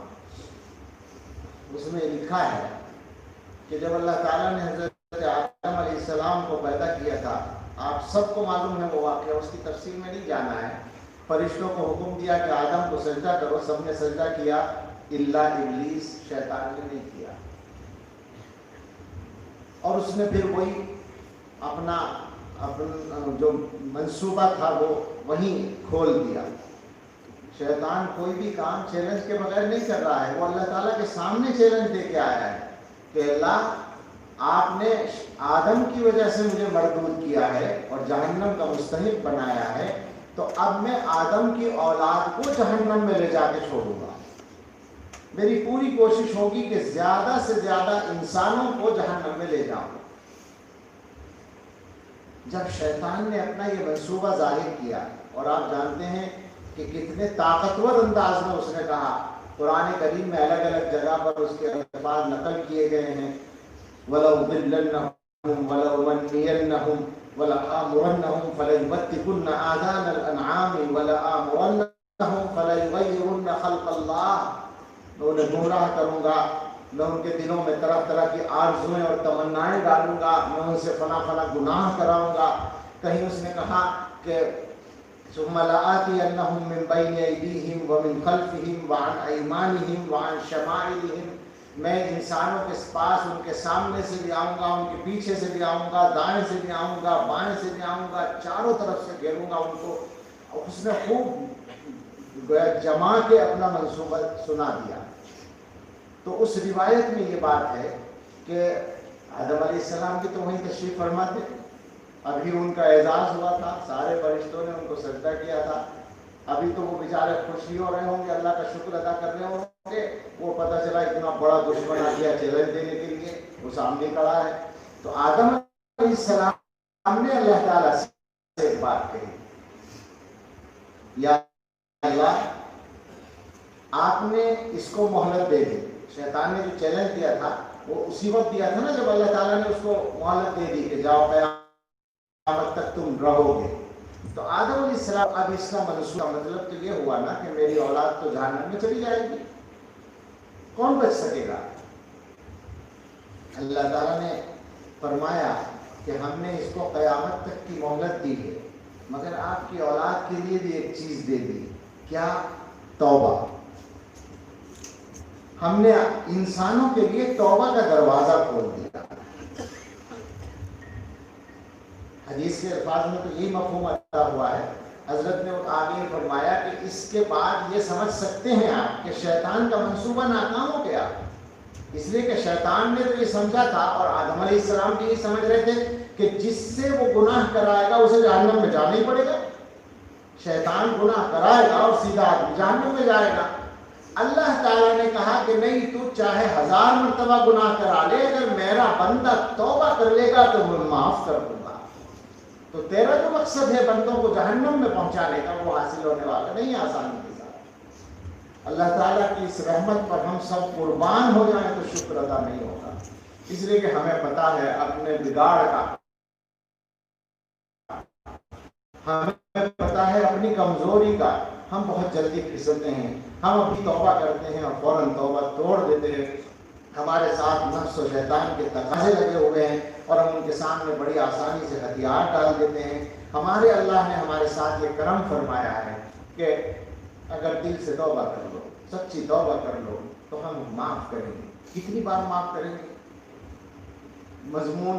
اس میں لکھا ہے کہ جب اللہ تعالیٰ نے حضرت آدم علیہ السلام کو پیدا کیا تھا، آپ سب کو معلوم ہے وہ واقعہ، اس کی تفصیل میں نہیں جانا ہے، فرشتوں کو حکم دیا کہ آدم کو سجدہ کرو، سب نے سجدہ کیا الا ابلیس، شیطان نے نہیں کیا، اور اس نے پھر وہی اپنا جو منصوبہ تھا وہ وہیں کھول دیا۔ شیطان کوئی بھی کام چیلنج کے بغیر نہیں کر رہا ہے، وہ اللہ تعالیٰ کے سامنے چیلنج دے کے آیا ہے کہ اللہ آپ نے آدم کی وجہ سے مجھے مردود کیا ہے اور جہنم کا مستحق بنایا ہے، تو اب میں آدم کی اولاد کو جہنم میں لے جا کے چھوڑوں گا۔ میری پوری کوشش ہوگی کہ زیادہ سے زیادہ انسانوں کو جہنم میں لے جاؤں۔ جب شیطان نے اپنا یہ منصوبہ ظاہر کیا، اور آپ جانتے ہیں کہ کتنے طاقتور انداز میں اس نے کہا، قرآن کریم میں الگ الگ جگہ پر اس کے الفاظ نقل کیے گئے ہیں، وَلَأُضِلَّنَّهُمْ وَلَأُمَنِّيَنَّهُمْ وَلَآمُرَنَّهُمْ فَلَيُبَتِّكُنَّ آذَانَ الْأَنْعَامِ وَلَآمُرَنَّهُمْ فَلَيُغَيِّرُنَّ خَلْقَ اللَّهِ، میں انہیں گمراہ کروں گا، میں ان کے دلوں میں طرح طرح کی آرزویں اور تمنائیں ڈالوں گا، میں ان سے فلاں فلاں گناہ کراؤں گا۔ کہیں اس نے کہا کہ ثم لآتینہم من بین ایدیہم ومن خلفہم وعن ایمانہم وعن شمائلہم، میں انسانوں کے پاس ان کے سامنے سے بھی آؤں گا، ان کے پیچھے سے بھی آؤں گا، دائیں سے بھی آؤں گا، بائیں سے بھی آؤں گا، چاروں طرف سے گھیروں گا ان کو۔ اس نے خوب جما کے اپنا منصوبہ سنا دیا۔ تو اس روایت میں یہ بات ہے کہ آدم علیہ السلام کی تو وہیں تشریف فرما تھے، ابھی ان کا اعزاز ہوا تھا، سارے فرشتوں نے ان کو سجدہ کیا تھا، ابھی تو وہ بیچارے خوشی ہو رہے ہوں گے، اللہ کا شکر ادا کر رہے ہوں گے، وہ پتہ چلا اتنا بڑا دشمن آ گیا چیلنج دینے کے لیے، وہ سامنے کھڑا ہے۔ تو آدم علیہ السلام نے اللہ تعالیٰ سے ایک بات کہی، یا اللہ آپ نے اس کو مہلت دے دی۔ شیطان نے جو چیلنج دیا تھا وہ اسی وقت دیا تھا نا جب اللہ تعالیٰ نے اس کو مہلت دے دی کہ جاؤ قیامت تک تم رہو گے۔ تو آدم علیہ السلام اب اس کا منصوبہ مطلب تو یہ ہوا نا کہ میری اولاد تو جہنم میں چلی جائے گی، کون بچ سکے گا؟ اللہ تعالیٰ نے فرمایا کہ ہم نے اس کو قیامت تک کی مہلت دی ہے، مگر آپ کی اولاد کے لیے بھی ایک چیز دے دی، کیا؟ توبہ۔ ہم نے انسانوں کے لیے توبہ کا دروازہ کھول دیا۔ حدیث کے الفاظ میں تو یہی مفہوم ادا ہوا ہے، حضرت نے آگے فرمایا کہ اس کے بعد یہ سمجھ سکتے ہیں آپ کہ شیطان کا منصوبہ ناکام ہو گیا، اس لیے کہ شیطان نے تو یہ سمجھا تھا اور آدم علیہ السلام بھی یہ سمجھ رہے تھے کہ جس سے وہ گناہ کرائے گا اسے جہنم میں جانا ہی پڑے گا۔ شیطان گناہ کرائے گا اور سیدھا آدمی جہنم میں جائے گا۔ اللہ تعالیٰ نے کہا کہ نہیں، تو چاہے 1000 مرتبہ گناہ کرا لے، اگر میرا بندہ توبہ کر لے گا تو میں معاف کر دوں گا۔ تو تیرا جو مقصد ہے بندوں کو جہنم میں پہنچانے کا، وہ حاصل ہونے والا نہیں آسانی کے ساتھ۔ اللہ تعالیٰ کی اس رحمت پر ہم سب قربان ہو جائیں تو شکر ادا نہیں ہوگا، اس لیے کہ ہمیں پتہ ہے اپنے بگاڑ کا، ہمیں پتہ ہے اپنی کمزوری کا، ہم بہت جلدی پھسلتے ہیں، ہم اپنی توبہ کرتے ہیں اور فوراً توبہ توڑ دیتے ہیں۔ ہمارے ساتھ نفس و شیطان کے تقاضے لگے ہوئے ہیں اور ہم ان کے سامنے بڑی آسانی سے ہتھیار ڈال دیتے ہیں۔ ہمارے اللہ نے ہمارے ساتھ یہ کرم فرمایا ہے کہ اگر دل سے توبہ کر لو، سچی توبہ کر لو تو ہم معاف کریں گے۔ کتنی بار معاف کریں گے؟ مضمون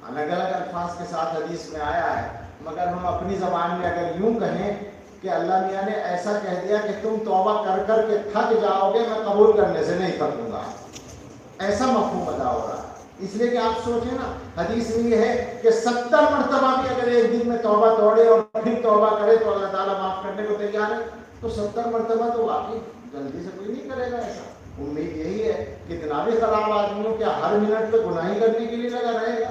الگ الگ الفاظ کے ساتھ حدیث میں آیا ہے، مگر ہم اپنی زبان میں اگر یوں کہیں کہ اللہ میاں نے ایسا کہہ دیا کہ تم توبہ کر کر کے تھک جاؤ گے، میں قبول کرنے سے نہیں تھکوں گا، ایسا مفہوم ادا ہو رہا ہے۔ اس لیے کہ آپ سوچیں نا، حدیث میں یہ ہے کہ 70 مرتبہ بھی اگر ایک دن میں توبہ توڑے اور پھر توبہ کرے تو اللہ تعالیٰ معاف کرنے کو تیار ہے۔ تو 70 مرتبہ تو واقعی جلدی سے کوئی نہیں کرے گا ایسا۔ امید یہی ہے کہ جناب خراب آدمیوں کیا ہر منٹ تو گناہی کرنے کے لیے لگا رہے گا؟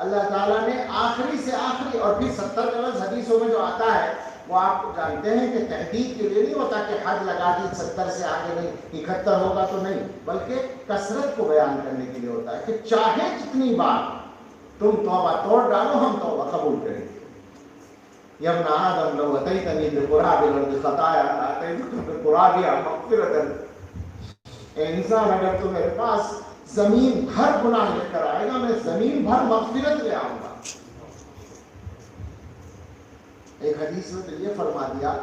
اللہ تعالیٰ نے آخری سے آخری، اور پھر 70 کا لفظ حدیثوں میں جو آتا ہے وہ آپ جانتے ہیں کہ تحقیق کے لیے نہیں ہوتا کہ حد لگا دی 70 سے آگے نہیں، 71 ہوگا تو نہیں، بلکہ کثرت کو بیان کرنے کے لیے ہوتا ہے کہ چاہے جتنی بار تم توبہ توڑ ڈالو ہم توبہ قبول کریں گے۔ یا ابن آدم لو اتیتنی بقراب الارض خطایا لاتیتک بقرابها مغفرۃ، اے انسان اگر تو میرے پاس زمین بھر گناہ لے کر آئے گا، میں زمین بھر مغفرت لے آؤں گا۔ ایک حدیث میں تو یہ فرما دیا،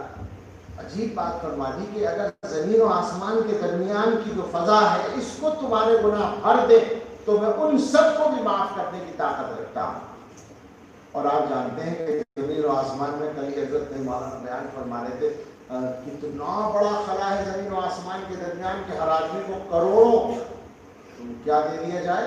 عجیب بات فرما دی کہ اگر زمین و آسمان کے درمیان کی جو فضا ہے اس کو تمہارے گناہ بھر دے تو میں ان سب کو بھی معاف کرنے کی طاقت رکھتا ہوں۔ اور آپ جانتے ہیں کہ زمین و آسمان میں کئی حضرت نے مولانا بیان فرما رہے تھے کتنا بڑا خلا ہے زمین و آسمان کے درمیان کہ ہر آدمی کو کروڑوں کیا دے دیا جائے؟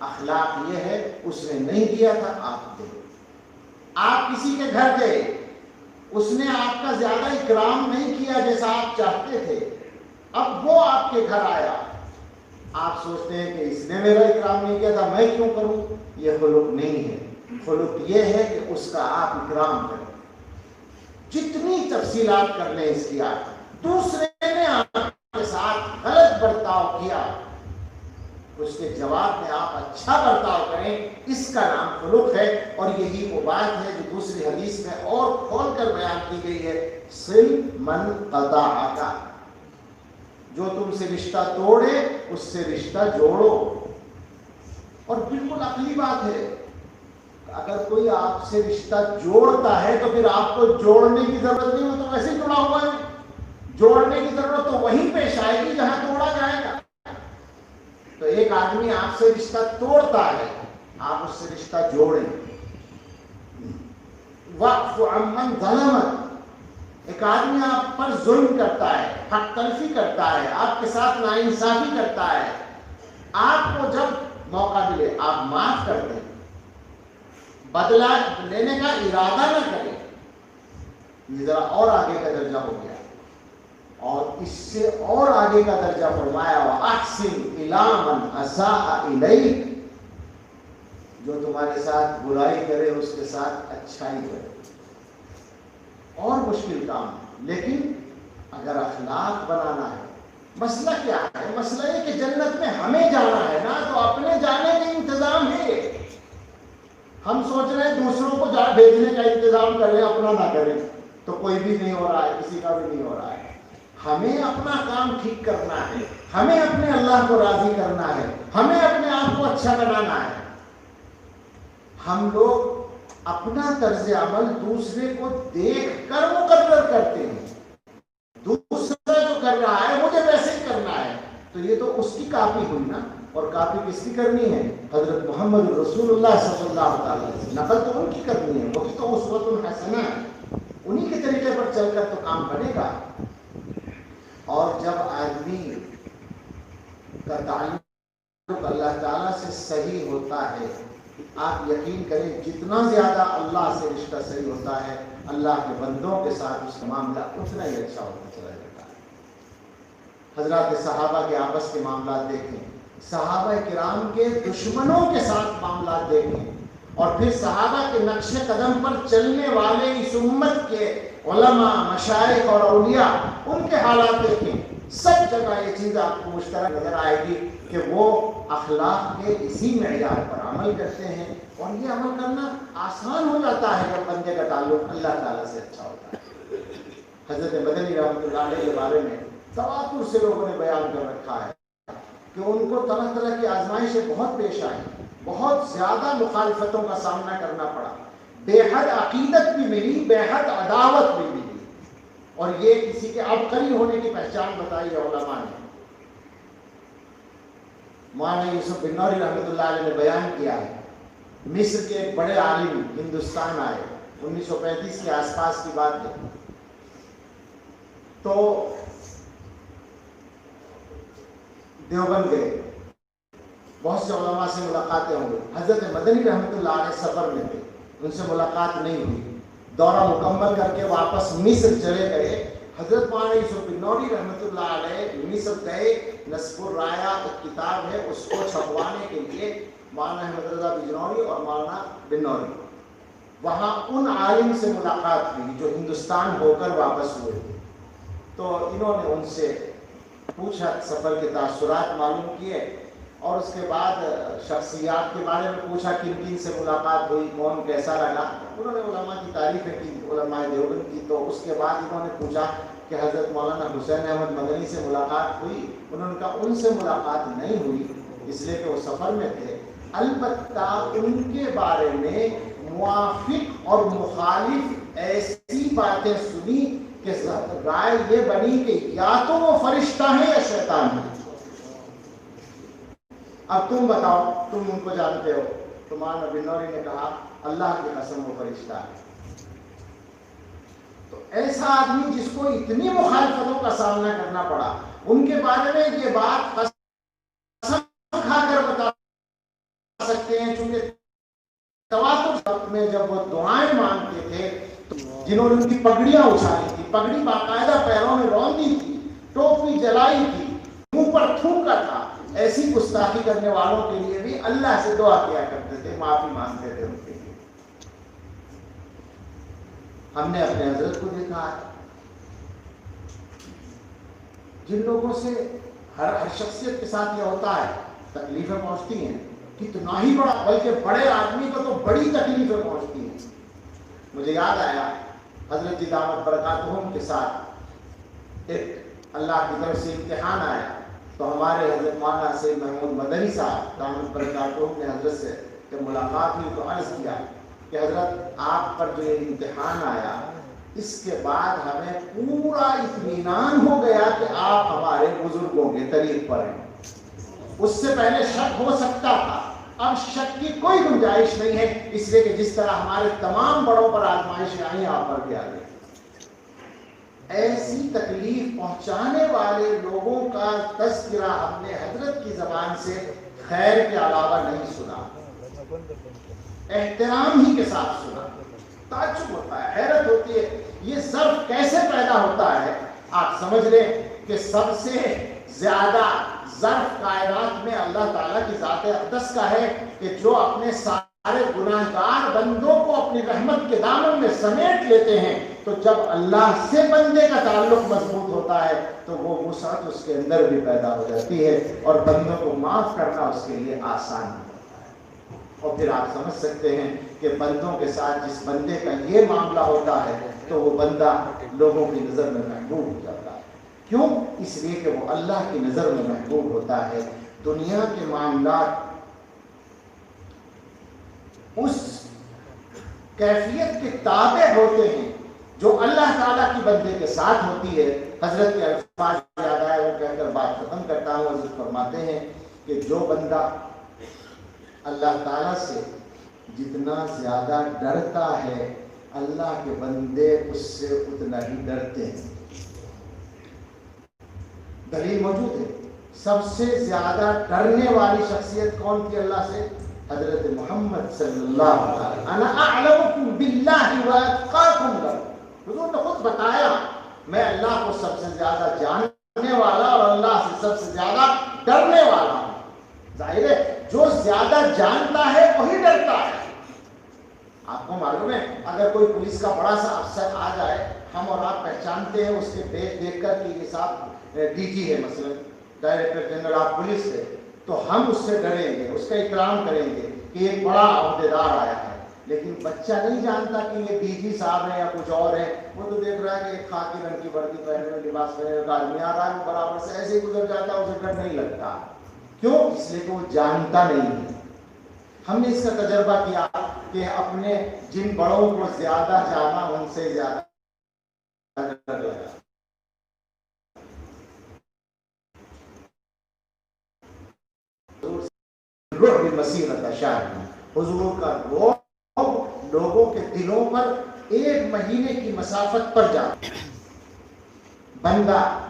اخلاق یہ ہے اس نے نہیں دیا تھا آپ دے. آپ کسی کے گھر گئے, اس نے آپ کا زیادہ اکرام نہیں کیا جیسا آپ چاہتے تھے, اب وہ آپ کے گھر آیا, آپ سوچتے ہیں کہ اس نے میرا اکرام نہیں کیا تھا میں کیوں کروں. یہ خلق نہیں ہے. خلق یہ ہے کہ اس کا آپ اکرام کریں. جتنی تفصیلات کر لیں اس کی آپ, دوسرے نے آپ کے ساتھ غلط برتاؤ کیا, اس کے جواب میں آپ اچھا برتاؤ کریں, اس کا نام خلق ہے. اور یہی وہ بات ہے جو دوسری حدیث میں اور کھول کر بیان کی گئی ہے, صل من قطعک, جو تم سے رشتہ توڑے اس سے رشتہ جوڑو. اور بالکل عقلی بات ہے, اگر کوئی آپ سے رشتہ جوڑتا ہے تو پھر آپ کو جوڑنے کی ضرورت نہیں, وہ تو ویسے ہی جڑا ہوا ہے. جوڑنے کی ضرورت تو وہیں پیش آئے گی جہاں توڑا جائے گا. تو ایک آدمی آپ سے رشتہ توڑتا ہے, آپ اس سے رشتہ جوڑیں. وقف عمن ظلمت, ایک آدمی آپ پر ظلم کرتا ہے, حق تلفی کرتا ہے, آپ کے ساتھ ناانصافی کرتا ہے, آپ کو جب موقع ملے آپ معاف کر دیں, بدلہ لینے کا ارادہ نہ کریں. یہ ذرا اور آگے کا درجہ ہو گیا. اور اس سے اور آگے کا درجہ فرمایا, وَأَحْسِنْ إِلَىٰ مَنْ أَسَاءَ إِلَيْكَ, جو تمہارے ساتھ برائی کرے اس کے ساتھ اچھائی کرے. اور مشکل کام, لیکن اگر اخلاق بنانا ہے, مسئلہ کیا ہے؟ مسئلہ یہ کہ جنت میں ہمیں جانا ہے نا, تو اپنے جانے کا انتظام ہے. ہم سوچ رہے ہیں دوسروں کو بھیجنے کا انتظام کریں, اپنا نہ کریں, تو کوئی بھی نہیں ہو رہا ہے, کسی کا بھی نہیں ہو رہا ہے. ہمیں اپنا کام ٹھیک کرنا ہے, ہمیں اپنے اللہ کو راضی کرنا ہے, ہمیں اپنے آپ کو اچھا بنانا ہے. ہم لوگ اپنا طرز عمل دوسرے کو دیکھ کر مقرر کرتے ہیں. دوسرا جو کر رہا ہے مجھے ویسے ہی کرنا ہے, تو یہ تو اس کی کاپی ہوئی نا. اور کاپی کس کی کرنی ہے؟ حضرت محمد رسول اللہ صلی اللہ تعالی وسلم. نقل تو ان کی کرنی ہے, وہی تو اسوۃ حسنہ ہے, انہی کے طریقے پر چل کر تو کام بنے گا. اور جب آدمی کا تعلق اللہ تعالیٰ سے صحیح ہوتا ہے, آپ یقین کریں جتنا زیادہ اللہ سے رشتہ صحیح ہوتا ہے, اللہ کے بندوں کے ساتھ اس کا معاملہ اتنا ہی اچھا ہوتا چلا جاتا ہے. حضرات صحابہ کے آپس کے معاملات دیکھیں, صحابہ کرام کے دشمنوں کے ساتھ معاملات دیکھیں, اور پھر صحابہ کے نقش قدم پر چلنے والے اس امت کے علماء, مشائخ اور اولیاء, ان کے حالات دیکھیں. سب جگہ یہ چیز آپ کو مشترک نظر آئے گی کہ وہ اخلاق کے اسی معیار پر عمل کرتے ہیں. اور یہ عمل کرنا آسان ہو جاتا ہے جب بندے کا تعلق اللہ تعالیٰ سے اچھا ہوتا ہے. حضرت مدنی رحمۃ اللہ علیہ کے بارے میں تواتر سے لوگوں نے بیان کر رکھا ہے کہ ان کو طرح طرح کی آزمائشیں بہت پیش آئیں, بہت زیادہ مخالفتوں کا سامنا کرنا پڑا, بے حد عقیدت بھی ملی, بے حد عداوت بھی ملی. اور یہ کسی کے عبقری ہونے کی پہچان بتائی ہے علماء نے. مولانا یوسف بن نوری رحمۃ اللہ علیہ نے بیان کیا ہے, مصر کے ایک بڑے عالم ہندوستان آئے, 1935 کے آس پاس کی بات ہے. تو دیوبند گئے, بہت سے علماء سے ملاقاتیں ہوں گی. حضرت مدنی رحمۃ اللہ علیہ سفر میں تھے, ان سے ملاقات نہیں ہوئی. دورہ مکمل کر کے واپس مصر چلے گئے. حضرت مولانا یوسف بن نوری رحمۃ اللہ علیہ مصر گئے. نصب الرایا ایک کتاب ہے, اس کو چھپوانے کے لیے مولانا احمد رضا بجنوری اور مولانا بن نوری وہاں ان عالم سے ملاقات ہوئی جو ہندوستان ہو کر واپس ہوئے تھے. تو انہوں نے ان سے پوچھا, سفر کے تاثرات معلوم کیے, اور اس کے بعد شخصیات کے بارے میں پوچھا, کن کن سے ملاقات ہوئی, کون کیسا لگا. انہوں نے علماء کی تعریفیں کی, علماء دیوبند کی. تو اس کے بعد انہوں نے پوچھا کہ حضرت مولانا حسین احمد مدنی سے ملاقات ہوئی. انہوں نے کہا ان سے ملاقات نہیں ہوئی, اس لیے کہ وہ سفر میں تھے. البتہ ان کے بارے میں موافق اور مخالف ایسی باتیں سنی کہ رائے یہ بنی کہ یا تو وہ فرشتہ ہیں یا شیطان ہیں. اب تم بتاؤ, تم ان کو جانتے ہو. تو مولانا بن نوری نے کہا اللہ کی قسم وہ فرشتہ ہے. تو ایسا آدمی جس کو اتنی مخالفتوں کا سامنا کرنا پڑا, ان کے بارے میں یہ بات قسم کھا کر بتا میں جب وہ دعائیں مانگتے تھے تو جنہوں نے ان کی پگڑیاں اچھالی تھی، پگڑی باقاعدہ پیروں میں روندی تھی، ٹوپی جلائی تھی، منہ پر تھوکا تھا، ایسی گستاخی کرنے والوں کے لیے بھی اللہ سے دعا کیا کرتے تھے، معافی مانگتے تھے ان کے لیے۔ ہم نے اپنے حضرت کو دیکھا ہے، جن لوگوں سے ہر شخصیت کے ساتھ یہ ہوتا ہے، تکلیفیں پہنچتی ہیں، کتنا ہی بڑا، بلکہ بڑے آدمی کو تو بڑی تکلیفیں پہنچتی ہیں۔ مجھے یاد آیا حضرت جی دامت برکاتہم کے ساتھ ایک اللہ کی طرف سے امتحان آیا، تو ہمارے حضرت مولانا سید محمود مدنی صاحب دامت برکاتہم نے حضرت سے جب ملاقات ہوئی تو عرض کیا کہ حضرت آپ پر جو یہ امتحان آیا، اس کے بعد ہمیں پورا اطمینان ہو گیا کہ آپ ہمارے بزرگوں کے طریق پر ہیں۔ اس سے پہلے شک ہو سکتا تھا، اب شک کی کوئی گنجائش نہیں ہے، اس لیے کہ جس طرح ہمارے تمام بڑوں پر آزمائشیں آئیں آپ پر بھی آ گئی۔ ایسی تکلیف پہنچانے والے لوگوں کا تذکرہ ہم نے حضرت کی زبان سے خیر کے علاوہ نہیں سنا، احترام ہی کے ساتھ سنا۔ تعجب ہوتا ہے، حیرت ہوتی ہے، یہ ظرف کیسے پیدا ہوتا ہے؟ آپ سمجھ لیں کہ سب سے زیادہ ظرف کائنات میں اللہ تعالیٰ کی ذات اقدس کا ہے کہ جو اپنے سارے گناہگار بندوں کو اپنی رحمت کے دامن میں سمیٹ لیتے ہیں، تو جب اللہ سے بندے کا تعلق مضبوط ہوتا ہے تو وہ وسعت اس کے اندر بھی پیدا ہو جاتی ہے اور بندوں کو معاف کرنا اس کے لیے آسان ہے۔ اور پھر آپ سمجھ سکتے ہیں کہ بندوں کے ساتھ جس بندے کا یہ معاملہ ہوتا ہے تو وہ بندہ لوگوں کی نظر میں محبوب ہو جاتا ہے۔ کیوں؟ اس لیے کہ وہ اللہ کی نظر میں محبوب ہوتا ہے۔ دنیا کے معاملات اس کیفیت کے تابع ہوتے ہیں جو اللہ تعالیٰ کی بندے کے ساتھ ہوتی ہے۔ حضرت کے الفاظ یاد آئے، وہ کہہ کر بات ختم کرتا ہوں۔ حضرت فرماتے ہیں کہ جو بندہ اللہ تعالیٰ سے جتنا زیادہ ڈرتا ہے، اللہ کے بندے اس سے اتنا ہی ڈرتے ہیں۔ دلیل موجود ہے، سب سے زیادہ ڈرنے والی شخصیت کون تھی اللہ سے؟ حضرت محمد صلی اللہ علیہ وسلم۔ انا اعلمکم باللہ واتقاکم لہ، حضور نے خود بتایا میں اللہ کو سب سے زیادہ جاننے والا اور اللہ سے سب سے زیادہ ڈرنے والا ہوں۔ ظاہر ہے جو زیادہ جانتا ہے وہی ڈرتا ہے۔ آپ کو معلوم ہے اگر کوئی پولیس کا بڑا سا افسر آ جائے، ہم اور آپ پہچانتے ہیں اس کے بیج دیکھ کر کہ یہ صاحب ڈی جی ہے، مثلا ڈائریکٹر جنرل آف پولیس ہے، تو ہم اس سے ڈریں گے، اس کا احترام کریں گے کہ ایک بڑا عہدیدار آیا ہے۔ لیکن بچہ نہیں جانتا کہ یہ ڈی جی صاحب ہیں یا کچھ اور ہے، وہ تو دیکھ رہا ہے کہ ایک خاکی رنگ کی وردی پہنے ہوئے، لباس پہنے ہوئے آدمی آ رہا ہے، وہ برابر سے ایسے ہی گزر جاتا ہے، اسے ڈر نہیں لگتا۔ کیوں؟ اس لیے کہ وہ جانتا نہیں ہے۔ ہم نے اس کا تجربہ کیا کہ اپنے جن بڑوں کو زیادہ جانا ان سے زیادہ ڈر لگا۔ حضور کا رعب لوگوں کے دلوں پر ایک مہینے کی مسافت پر جاتا۔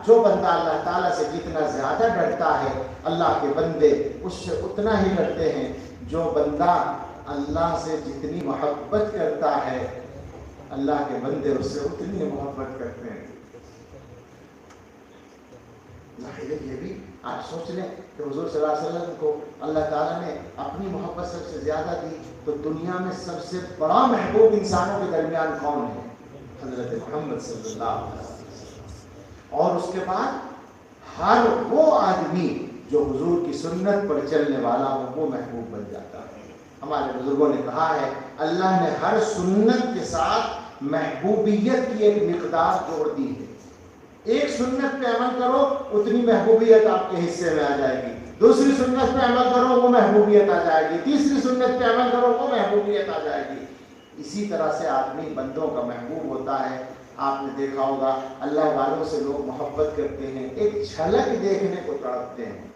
جو بندہ اللہ تعالیٰ سے جتنا زیادہ ڈرتا ہے، اللہ کے بندے اس سے اتنا ہی ڈرتے ہیں۔ جو بندہ اللہ سے جتنی محبت کرتا ہے، اللہ کے بندے اس سے اتنی محبت کرتے ہیں۔ یہ بھی آپ سوچ لیں کہ حضور صلی اللہ علیہ وسلم کو اللہ تعالیٰ نے اپنی محبت سب سے زیادہ دی، تو دنیا میں سب سے بڑا محبوب انسانوں کے درمیان کون ہے؟ حضرت محمد صلی اللہ علیہ وسلم۔ اور اس کے بعد ہر وہ آدمی جو حضور کی سنت پر چلنے والا ہو وہ محبوب بن جاتا ہے۔ ہمارے بزرگوں نے کہا ہے اللہ نے ہر سنت کے ساتھ محبوبیت کی ایک مقدار جوڑ دی ہے۔ ایک سنت پہ عمل کرو اتنی محبوبیت آپ کے حصے میں آ جائے گی، دوسری سنت پہ عمل کرو وہ محبوبیت آ جائے گی، تیسری سنت پہ عمل کرو وہ محبوبیت آ جائے گی۔ اسی طرح سے آدمی بندوں کا محبوب ہوتا ہے۔ آپ نے دیکھا ہوگا اللہ والوں سے لوگ محبت کرتے ہیں، ایک جھلک دیکھنے کو تڑپتے ہیں۔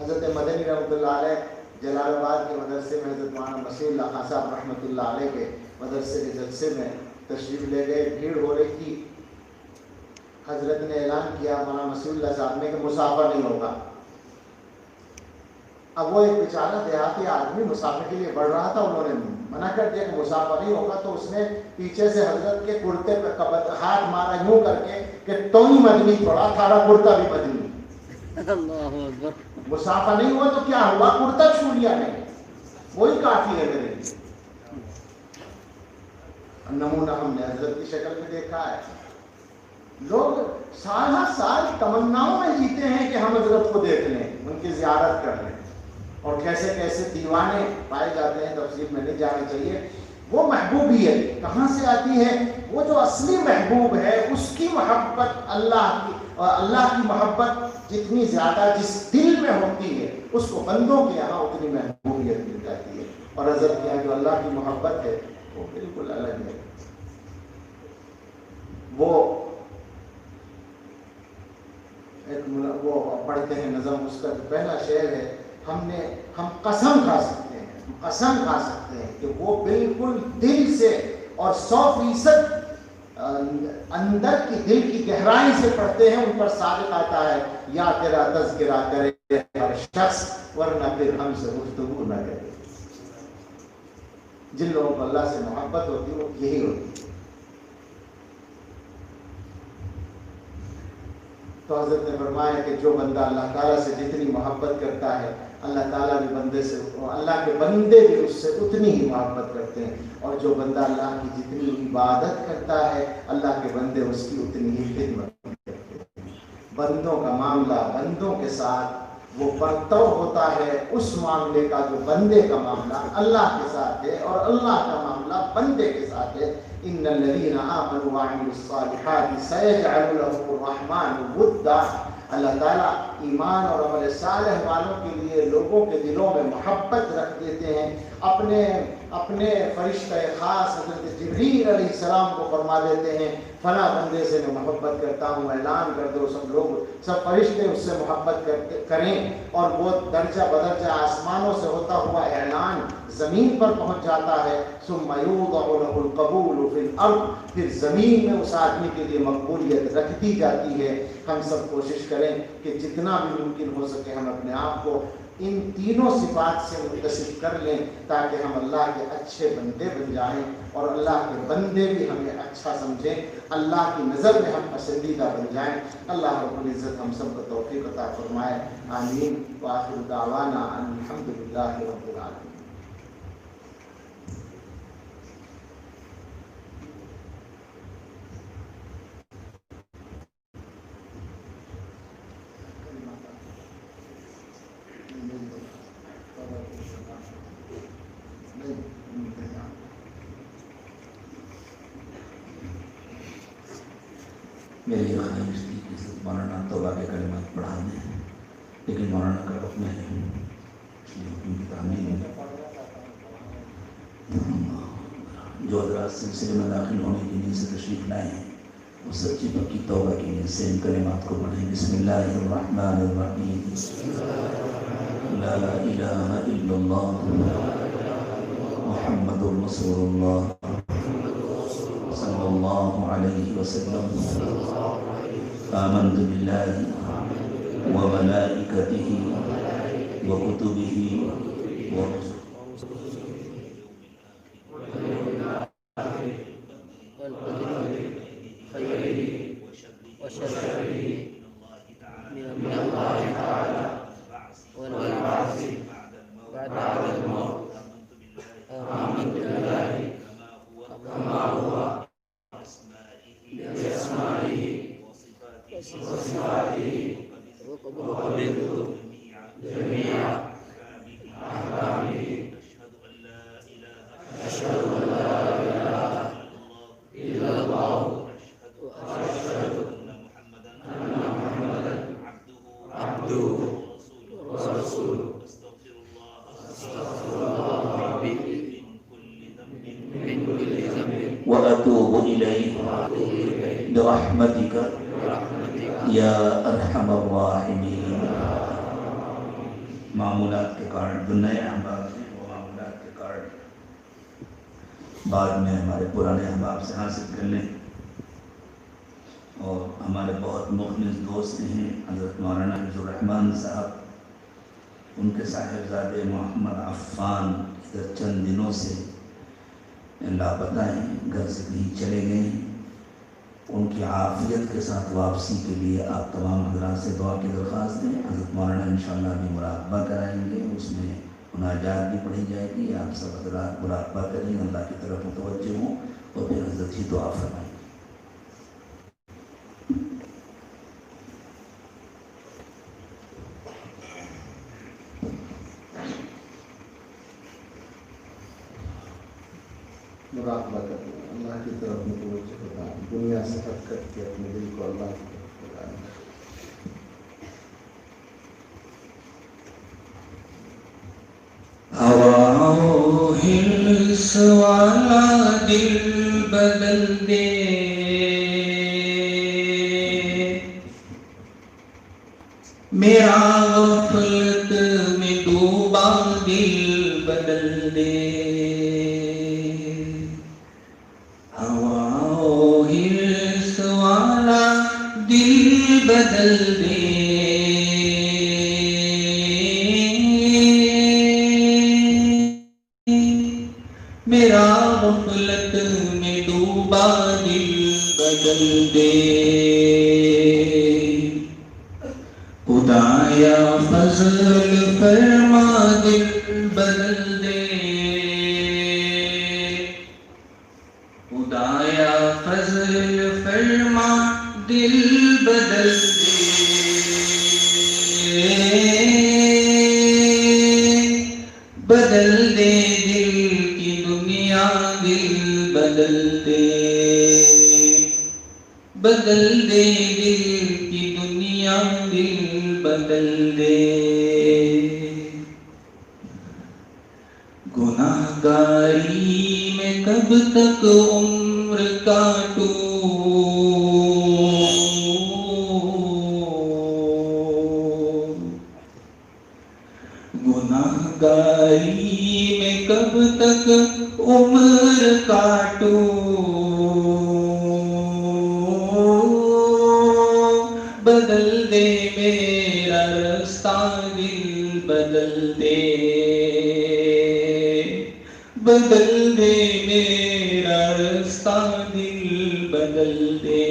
حضرت مدنی رحمۃ اللہ علیہ جلال آباد کے مدرسے میں حضرت مولانا مسیح اللہ خان صاحب رحمۃ اللہ علیہ کے مدرسے کے جلسے میں تشریف لے گئے، بھیڑ ہو رہی تھی۔ حضرت نے اعلان کیا مولانا مسیح اللہ صاحب نے کہ مسافر نہیں ہوگا۔ اب وہ ایک بیچارہ دیہاتی آدمی مسافر کے لیے بڑھ رہا تھا، انہوں نے منع کر دیا کہ مسافر نہیں ہوگا، تو اس نے پیچھے سے حضرت کے کرتے پہ ہاتھ مارا یوں کر کے کہ تو ہی مدنی پڑا، تھارا کرتا بھی مدنی۔ اللہ اکبر۔ مسافر نہیں ہوا تو کیا ہوا، کرتا چھو لیا نہیں، وہی کافی ہے میرے لیے۔ نمونہ ہم نے حضرت کی شکل میں دیکھا ہے، لوگ سال ہر سال تمناؤں میں جیتے ہیں کہ ہم حضرت کو دیکھ لیں، ان کی زیارت کر لیں، اور کیسے کیسے دیوانے پائے جاتے ہیں، تفصیل میں نہیں جانا چاہیے۔ وہ محبوبیت کہاں سے آتی ہے؟ وہ جو اصلی محبوب ہے اس کی محبت اللہ کی، اور اللہ کی محبت جتنی زیادہ جس دل میں ہوتی ہے اس کو بندوں کے یہاں اتنی محبوبیت مل جاتی ہے، اور حضرت کے یہاں جو اللہ کی محبت ہے وہ بالکل الگ ہے۔ وہ پڑھتے ہیں نظم، اس کا پہلا شعر ہے، ہم قسم کھا سکتے ہیں، قسم کھا سکتے ہیں کہ وہ بالکل دل سے اور 100% اندر کی دل کی گہرائی سے پڑھتے ہیں، ان پر صادق آتا ہے یا تیرا تذکرہ کرے ہر شخص ورنہ پھر ہم سے گفتگو نہ کرے۔ جن لوگوں کو اللہ سے محبت ہوتی ہے وہ یہی ہوتی ہے۔ تو حضرت نے فرمایا کہ جو بندہ اللہ تعالیٰ سے جتنی محبت کرتا ہے، اللہ تعالیٰ بھی بندے سے، اللہ کے بندے بھی اس سے اتنی ہی محبت کرتے ہیں، اور جو بندہ اللہ کی جتنی عبادت کرتا ہے اللہ کے بندے اس کی اتنی ہی خدمت کرتے ہیں۔ بندوں کا معاملہ بندوں کے ساتھ وہ برتو ہوتا ہے اس معاملے کا جو بندے کا معاملہ اللہ کے ساتھ ہے، اور اللہ کا معاملہ بندے کے ساتھ ہے۔ ان الذين آمنوا وعملوا الصالحات سيجعل لهم الرحمن ودا۔ اللہ تعالیٰ ایمان اور عمل صالح والوں کے لیے لوگوں کے دلوں میں محبت رکھ دیتے ہیں۔ اپنے فرشتہ خاص حضرت جبریل علیہ السلام کو فرما دیتے ہیں فلاں بندے سے میں محبت کرتا ہوں، اعلان کر دو، سب فرشتے اس سے محبت کریں، اور وہ درجہ بدرجہ آسمانوں سے ہوتا ہوا اعلان زمین پر پہنچ جاتا ہے۔ ثم یوضع له القبول فی الارض، پھر زمین میں اس آدمی کے لیے مقبولیت رکھ دی جاتی ہے۔ ہم سب کوشش کریں کہ جتنا بھی ممکن ہو سکے ہم اپنے آپ کو ان تینوں صفات سے متصف کر لیں، تاکہ ہم اللہ کے اچھے بندے بن جائیں، اور اللہ کے بندے بھی ہمیں اچھا سمجھیں، اللہ کی نظر میں ہم پسندیدہ بن جائیں۔ اللہ رب العزت ہم سب کو توفیق عطا فرمائے، آمین۔ وآخر دعوانا ان الحمد للہ رب العالمین۔ میری خواہش تھی کہ مولانا توبہ کے کلمات پڑھا دیں، لیکن مولانا کا حکم ہے کہ تعمیر جو حضرات سلسلے میں داخل ہونے کے لیے سے تشریف لائے ہیں وہ سچی پکی توبہ کے لیے سے ان کلمات کو پڑھیں۔ بسم اللہ الرحمن الرحیم، لا الہ الا اللہ محمد رسول اللہ صلی اللہ علیہ وسلم، آمنت باللہ وملائکتہ وکتبہ ورسلہ وأتوب إليه برحمتك یا ارحم الراحمین۔ معمولات کے کارڈ جو نئے احباب ہیں وہ معمولات کے کارڈ بعد میں ہمارے پرانے احباب سے حاصل کر لیں، اور ہمارے بہت مخلص دوست ہیں حضرت مولانا عبد الرحمن صاحب، ان کے صاحبزادے محمد عفان ادھر چند دنوں سے اللہ بتائیں گھر سے کہیں چلے گئے ہیں، ان کی عافیت کے ساتھ واپسی کے لیے آپ تمام حضرات سے دعا کی درخواست دیں. حضرت مولانا انشاءاللہ بھی مراقبہ کرائیں گے، اس میں مناجات بھی پڑھی جائے گی. آپ سب حضرات مراقبہ کریں، اللہ کی طرف متوجہ ہوں اور پھر حضرت جی دعا فرمائیں. مراقبہ کرنا، اللہ کی طرف متوجہ ہونا، دنیا سے ہٹ کر کے اپنے دل کو اللہ کی طرف لگانا. ہواؤں حرص والا دل بدل دے، میرا غفلت میں ڈوبا دل بدل دے. ہواؤں حرص والا دل بدل دے، میرا غفلت میں ڈوبا دل بدل دے. خدایا فضل فرما دل بدل دے، خدایا فضل فرما دل بدل دے. بدل دے دل کی دنیا، دل بدل دے، بدل دے دل کی دنیا، دل بدل دے. گناہ گاری میں کب تک عمر کاٹوں، گناہ گاری میں کب تک عمر کاٹوں. بدل دے میرا رستہ، دل بدل دے، بدل دے میرا رستہ، دل بدل دے.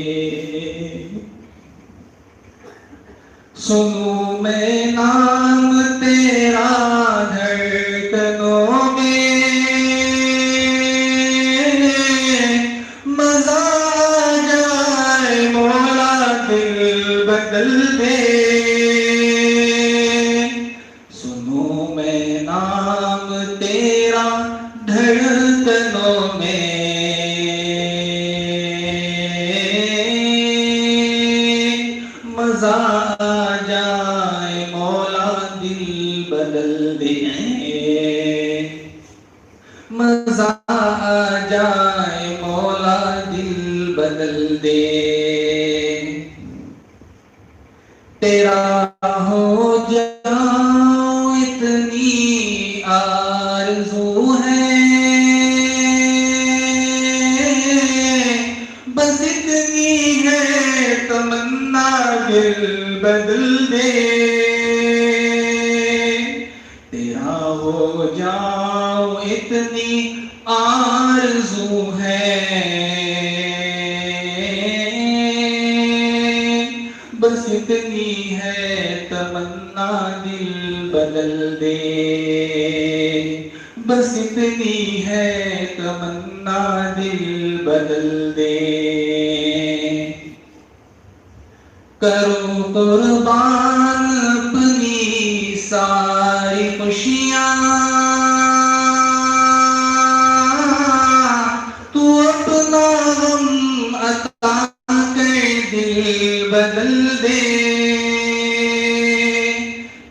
سنوں میں نام تیرا دھڑکنوں میں، مزہ آ جائے مولا دل بدل دے. سنوں میں نام تیرا دھڑکنوں میں، مزہ آ جائے مولا دل بدل دے، مزہ آ جائے مولا دل بدل دے. تیرا ہو جاؤ اتنی آرزو ہے، بس اتنی ہے تمنا دل بدل دے. تیرا ہو جاؤ اتنی آرزو ہے، بس اتنی ہے تمنا دل بدل دے، بس اتنی ہے تمنا دل بدل دے. کرو قربان اپنی ساری خوشیاں، تو اپنا غم عطا کر دل بدل دے.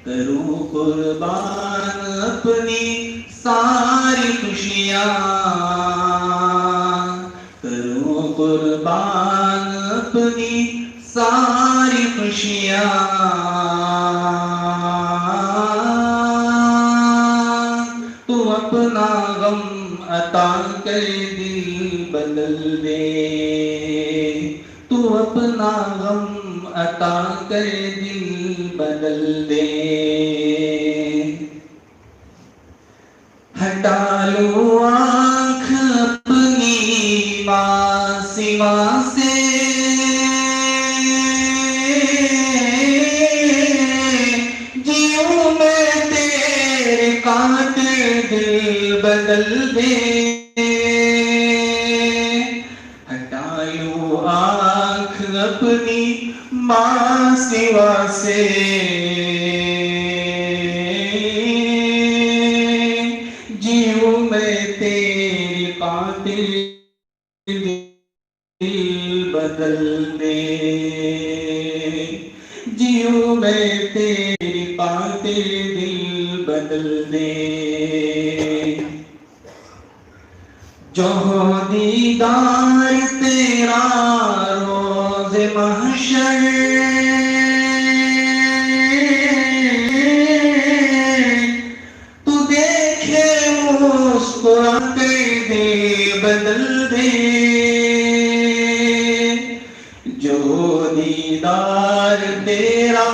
کرو قربان اپنی ساری خوشیاں، کرو قربان اپنی ساری خوشیاں، تو اپنا غم عطا کر دل بدل دے، تو اپنا غم عطا کر دل بدل دے. ہٹا لو آنکھ ماں سوا سے جیوں میں تیرے کانٹے دل بدل دے ہٹا لوں آنکھ اپنی ماں سوا سے جیوں میں تیرے کانٹے دل بدل دے جیوں میں تیرے کانٹے دل بدل دے جو ہو دیدار تیرا روز محشر تو دیکھے مسکرا کے دل بدل دے جو دیدار تیرا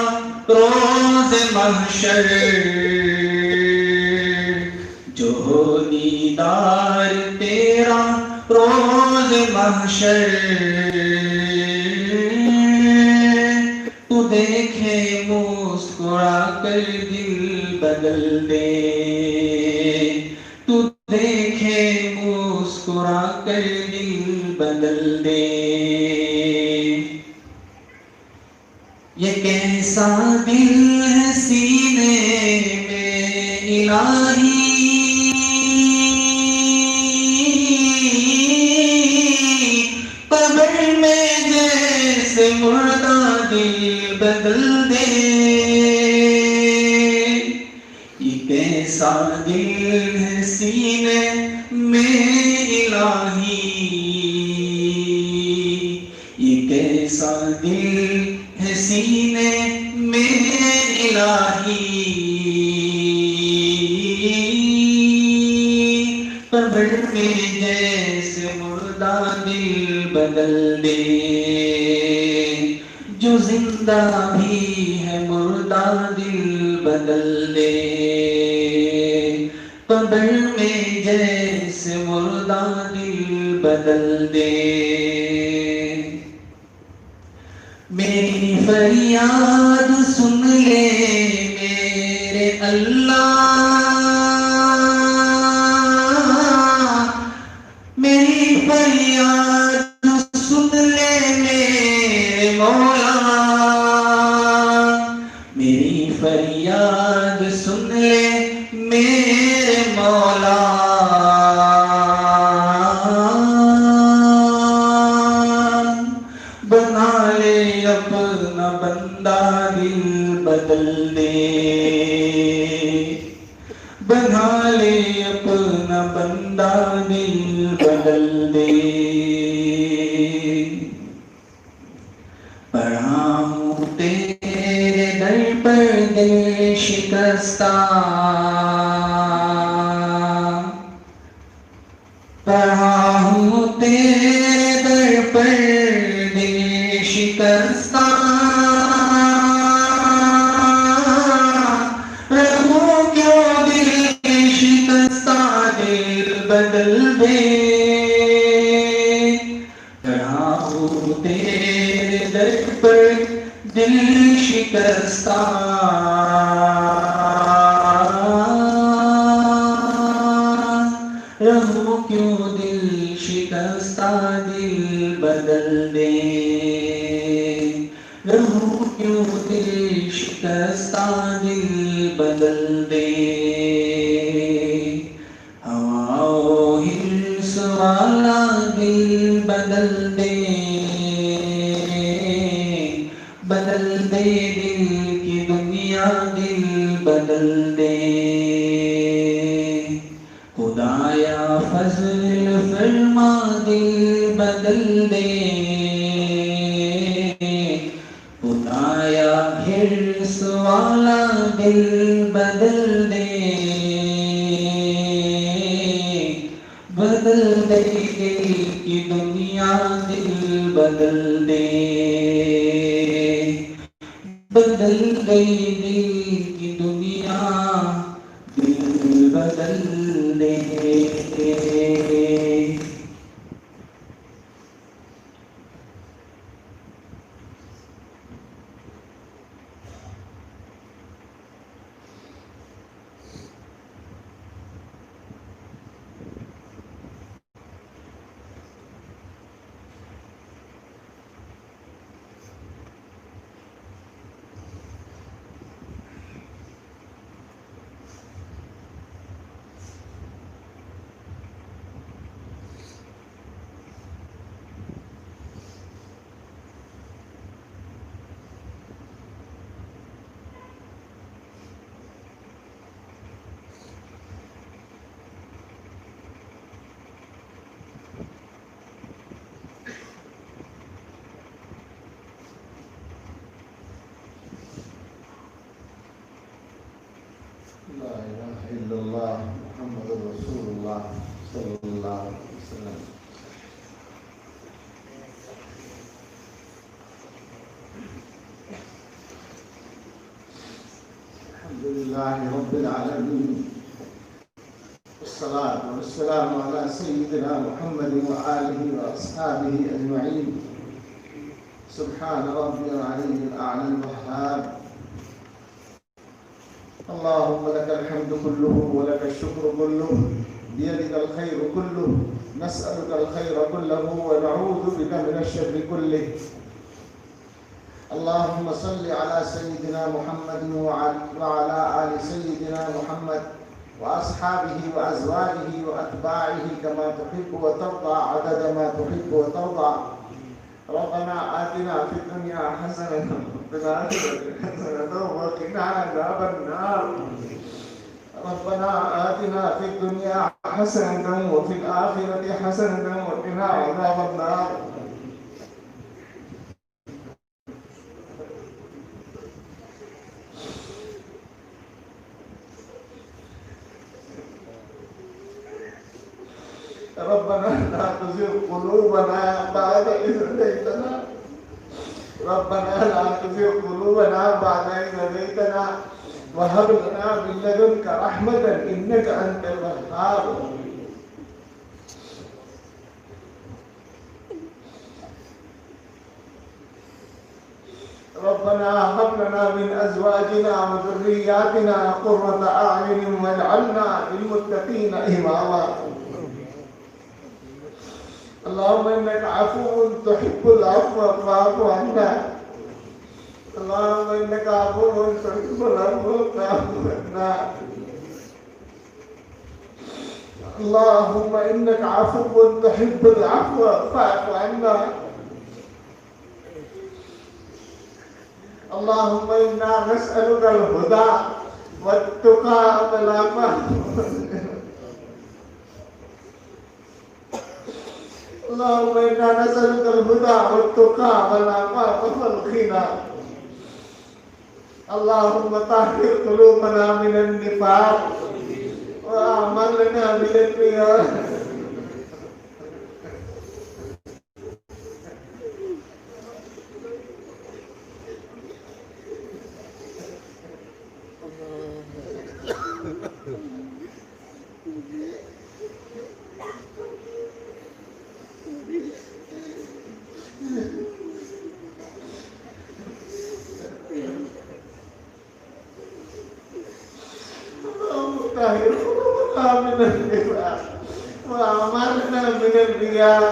روز محشر جو دیدار تیرا روز محشر تو دیکھے مسکرا کر دل بدل دے تو دیکھے مسکرا کر دل بدل دے یہ کیسا دل ہے سینے میں الہی قبر میں جیسے مردہ دل بدل دے یہ کیسا دل ہے سینے میں الہی یہ کیسا دل ہے سینے میں الہی قبر میں جیسے مردہ دل بدل دے جو زندہ بھی ہے مردہ دل بدل دے قبر میں جیسے مردہ دل بدل دے میری فریاد سن لے میرے اللہ میری فریاد سن لے میرے مولا میری فریاد سن لے میرے مولا بنا لے اپنا بندہ دل بدل دے بنا لے اپنا بندہ دل بدل دے پڑھا ہوں تیرے در پر دل شکستہ پڑھا ہوں تیرے در پر دل شکستہ رہوں کیوں دل شکستہ دل بدل دے پڑھا ہوں تیرے در پر دل شکستہ رہوں کیوں دل شکستہ دل بدل دے رہوں کیوں دل شکستہ دل بدل دے ہوا ہرس والا دل بدل دے بدل دے دل کی دنیا دل بدل دے خدایا فضل فرما دل بدل دے خدایا حرص والا دل بدل دے بدل دے دل کی دنیا دل بدل دے بدل دے دل کی دنیا دل بدل دے لله رب العالمين، والصلاة والسلام على سيدنا محمد وآله وأصحابه أجمعين. سبحان ربي العلي الأعلى الوهاب. اللهم لك الحمد كله ولك الشكر كله، بيدك الخير كله، نسألك الخير كله ونعوذ بك من الشر كله. اللهم صل على سيدنا محمد وعلى آل سيدنا محمد وأصحابه وأزواجه وأتباعه كما تحب وترضى عدد ما تحب وترضى. ربنا آتنا في الدنيا حسنة وفي الآخرة حسنة وقنا عذاب النار. ربنا آتنا في الدنيا حسنة وفي الآخرة حسنة وقنا عذاب النار. ربنا لا تزغ قلوبنا بعد إذ هديتنا. ربنا لا تزغ قلوبنا بعد إذ هديتنا وهب لنا من لدنك رحمة إنك أنت الوهاب. ربنا هب لنا من أزواجنا وذرياتنا قرة أعين واجعلنا للمتقين إماما. اللهم إنك عفو تحب العفو فاعف عنا. اللهم إنك عفو تحب العفو فاعف عنا. اللهم إنك عفو تحب العفو فاعف عنا. اللهم إنا نسألك الهدى والتقى والعفاف. اللهم إنا نسألك الهدى والتقى والعفاف والغنى. اللهم طهر قلوبنا من النفاق وأعمالنا من الرياء. طهر قلوبنا من النفاق وأعمالنا من الرياء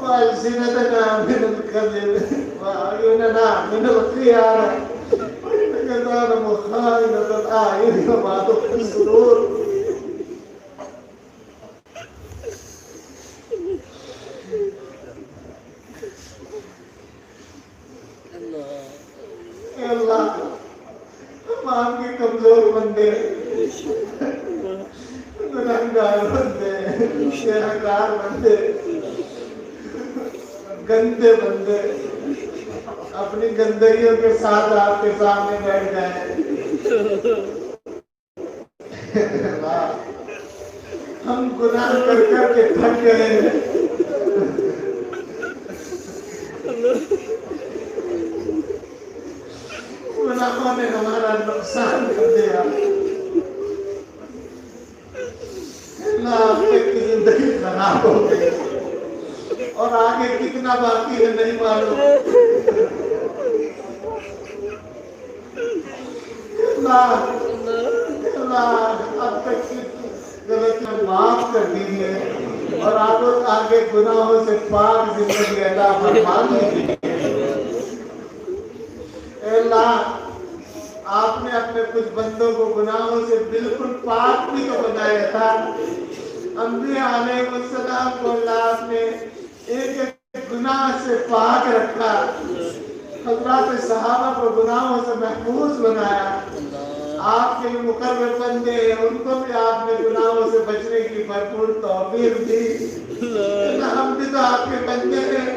وألسنتنا من الكذب وأعيننا من الخيانة وإنك تعلم خائنة الأعين وما تخفي الصدور. اے اللہ ہم آپ کے کمزور بندے، گنہگار بندے، شہکار بندے، گندے بندے اپنی گندگیوں کے ساتھ آپ کے سامنے بیٹھ گئے. ہم گناہ کر کر کے تھک گئے ہیں. گناہوں نے ہمارا نقصان کر دیا. آپ کی زندگی خراب ہو گئی اور آگے کتنا باقی ہے نہیں معلوم. اللہ اب تک کی غلطیاں معاف کر دیجیے اور آپ آگے گناہوں سے پاک زندگی عطا فرما دیجیے. اے اللہ آپ نے اپنے کچھ بندوں کو گناہوں سے بالکل پاک بھی تو بنایا تھا. انبیاء علیہ السلام کو اللہ نے ایک گناہ سے پاک رکھا. حضرات صحابہ کو گناہوں سے محفوظ بنایا. آپ کے مقرب بندے ان کو بھی آپ نے گناہوں سے بچنے کی بھرپور توفیق دی. ہم بھی تو آپ کے بندے ہیں.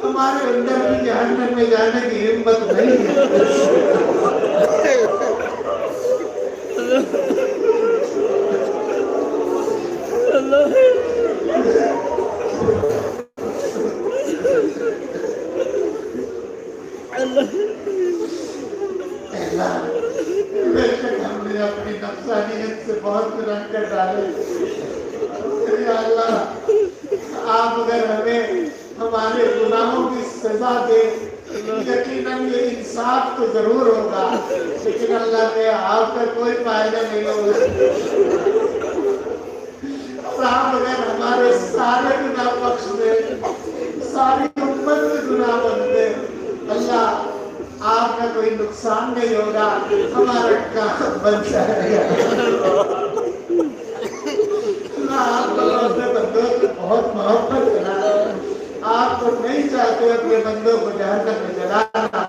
ہمارے اندر بھی جہنم میں جانے کی ہمت نہیں ہے. اللہ بے شک ہم نے اپنی نفسانیت سے بہت گناہ کر ڈالے، یا اللہ آپ اگر ہمیں ہمارے گناہوں کی سزا دے، یقیناً یہ انصاف تو ضرور ہوگا، لیکن اللہ کے آپ کا کوئی فائدہ نہیں ہوگا۔ اور آپ اگر ہمارے سارے گناہ بخش دے، ساری امت کے گناہ بخش دے، اللہ آپ کا کوئی نقصان نہیں ہوگا، ہمارا کام بن جائے گا۔ اللہ آپ لوگوں اپنے بندوں سے بہت محبت کرنا، آپ تو نہیں چاہتے اپنے بندوں کو جہنم میں جلانا۔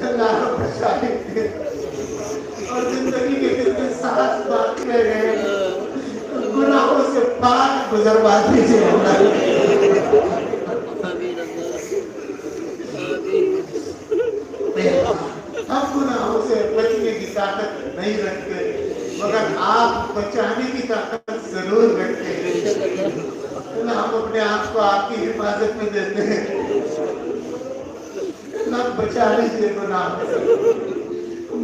اللہ بچائے گے، اور زندگی کے کتنے ساتھ باقی رہ گئے، گناہوں سے پاک گزروا دیجیے ہم گناہوں سے بچنے کی طاقت نہیں رکھتے، مگر آپ بچانے کی طاقت ضرور رکھتے ہیں۔ ہم اپنے آپ کو آپ کی حفاظت میں دیتے ہیں، اللہ بچا لیجیے گناہ سے،